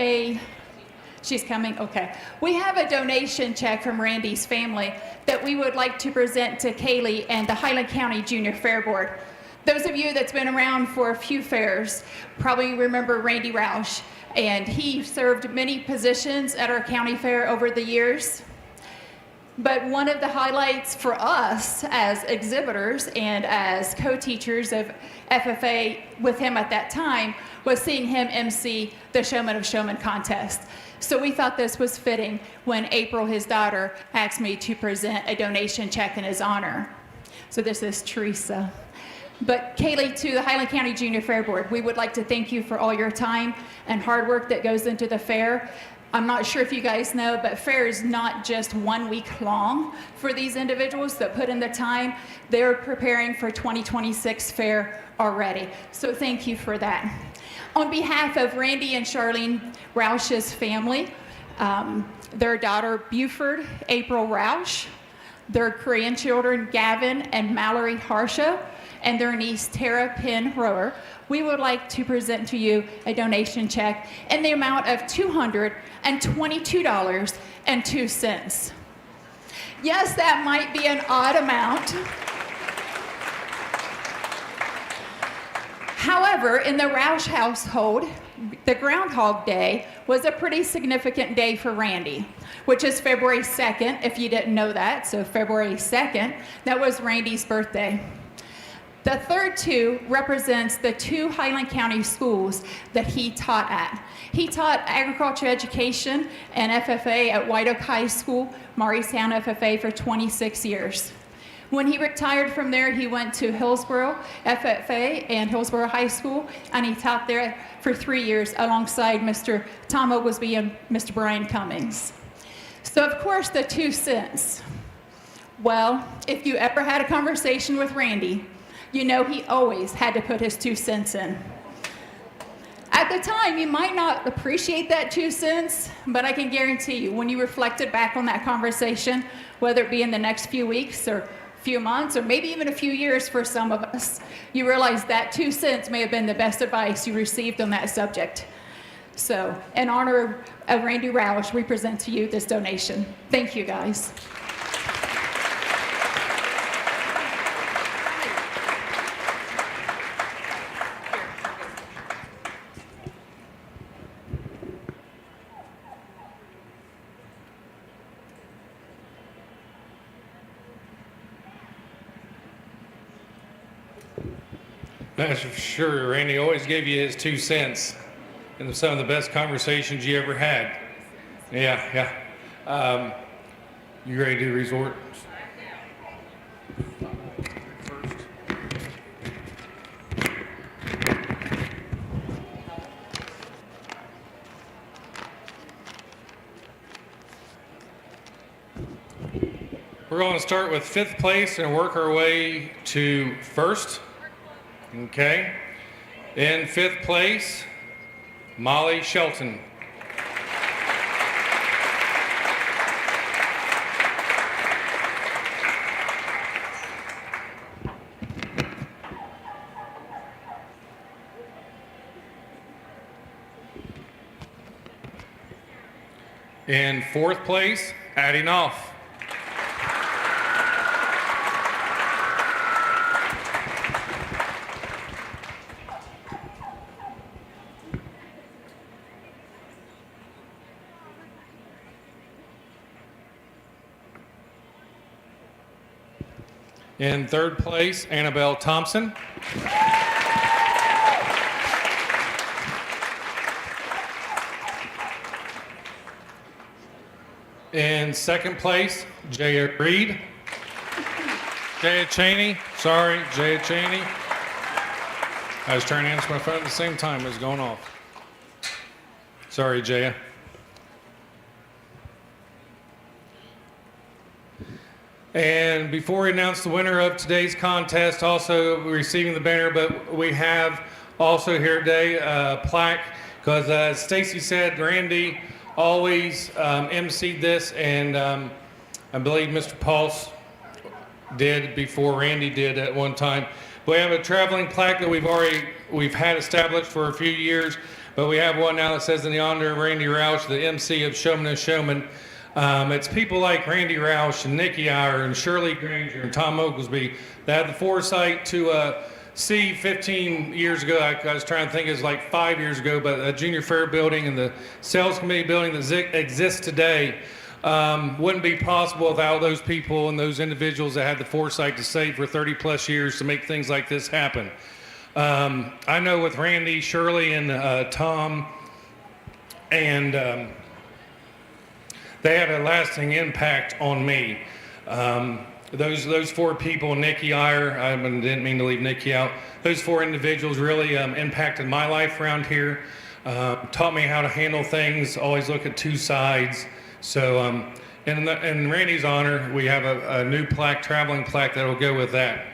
she's coming, okay. We have a donation check from Randy's family that we would like to present to Kaylee and the Highland County Junior Fair Board. Those of you that's been around for a few fairs probably remember Randy Roush, and he served many positions at our county fair over the years. But one of the highlights for us as exhibitors and as co-teachers of FFA with him at that time was seeing him MC the Showman of Showmen contest. So we thought this was fitting when April, his daughter, asked me to present a donation check in his honor. So this is Teresa. But Kaylee, to the Highland County Junior Fair Board, we would like to thank you for all your time and hard work that goes into the fair. I'm not sure if you guys know, but fair is not just 1 week long for these individuals that put in the time. They're preparing for 2026 fair already. So thank you for that. On behalf of Randy and Charlene Roush's family, their daughter Buford April Roush, their grandchildren Gavin and Mallory Harsha, and their niece Tara Penn Rower, we would like to present to you a donation check in the amount of $222.02. Yes, that might be an odd amount. However, in the Roush household, the Groundhog Day was a pretty significant day for Randy, which is February 2nd, if you didn't know that. So February 2nd, that was Randy's birthday. The third two represents the two Highland County schools that he taught at. He taught agriculture education and FFA at White Oak High School, Morristown FFA, for 26 years. When he retired from there, he went to Hillsborough FFA and Hillsborough High School, and he taught there for 3 years alongside Mr. Tom Oglesby and Mr. Brian Cummings. So, of course, the 2 cents. Well, if you ever had a conversation with Randy, you know he always had to put his 2 cents in. At the time, you might not appreciate that 2 cents, but I can guarantee you, when you reflected back on that conversation, whether it be in the next few weeks or few months, or maybe even a few years for some of us, you realize that 2 cents may have been the best advice you received on that subject. So, in honor of Randy Roush, we present to you this donation. Thank you, guys. That's for sure. Randy always gave you his 2 cents in some of the best conversations you ever had. Yeah. You ready to resort? We're going to start with 5th place and work our way to 1st. Okay. In 5th place, Molly Shelton. In 4th place, Addie Knopf. In 3rd place, Annabelle Thompson. In 2nd place, Jaya Reed. Jaya Cheney. Sorry, Jaya Cheney. I was trying to answer my phone at the same time it was going off. Sorry, Jaya. And before we announce the winner of today's contest, also receiving the banner, but we have also here today a plaque, because as Stacy said, Randy always emceed this, and I believe Mr. Pulse did before Randy did at one time. But we have a traveling plaque that we've had established for a few years, but we have one now that says in the honor of Randy Roush, the MC of Showman of Showmen. It's people like Randy Roush and Nikki Iyer and Shirley Granger and Tom Oglesby that had the foresight to see 15 years ago, I was trying to think, it was like 5 years ago, but a junior fair building and the sales committee building that exists today wouldn't be possible without those people and those individuals that had the foresight to save for 30 plus years to make things like this happen. I know with Randy, Shirley, and Tom, and they had a lasting impact on me. Those four people, Nikki Iyer, I didn't mean to leave Nikki out. Those four individuals really impacted my life around here, taught me how to handle things, always look at two sides. So in Randy's honor, we have a new plaque, traveling plaque that will go with that.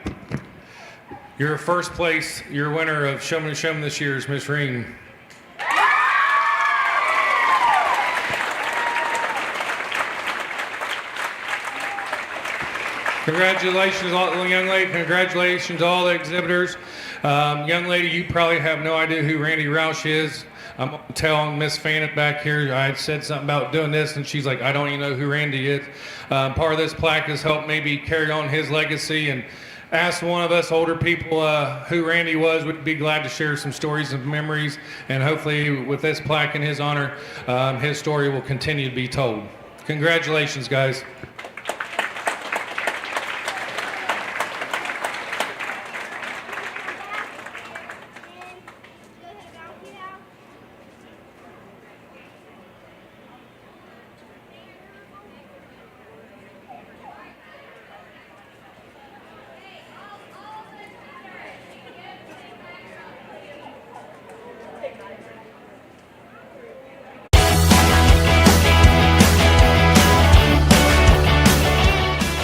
Your first place, your winner of Showman of Showmen this year is Miss Reen. Congratulations, young lady. Congratulations to all the exhibitors. Young lady, you probably have no idea who Randy Roush is. I'm telling Miss Fannin back here, I had said something about doing this, and she's like, I don't even know who Randy is. Part of this plaque has helped maybe carry on his legacy, and ask one of us older people who Randy was. We'd be glad to share some stories and memories, and hopefully with this plaque in his honor, his story will continue to be told. Congratulations, guys.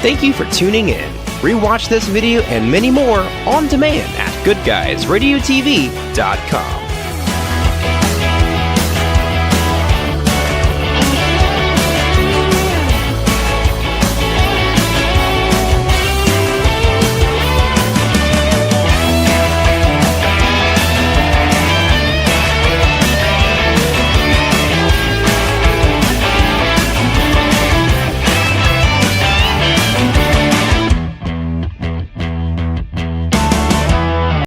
Thank you for tuning in. Rewatch this video and many more on demand at goodguysradiotv.com.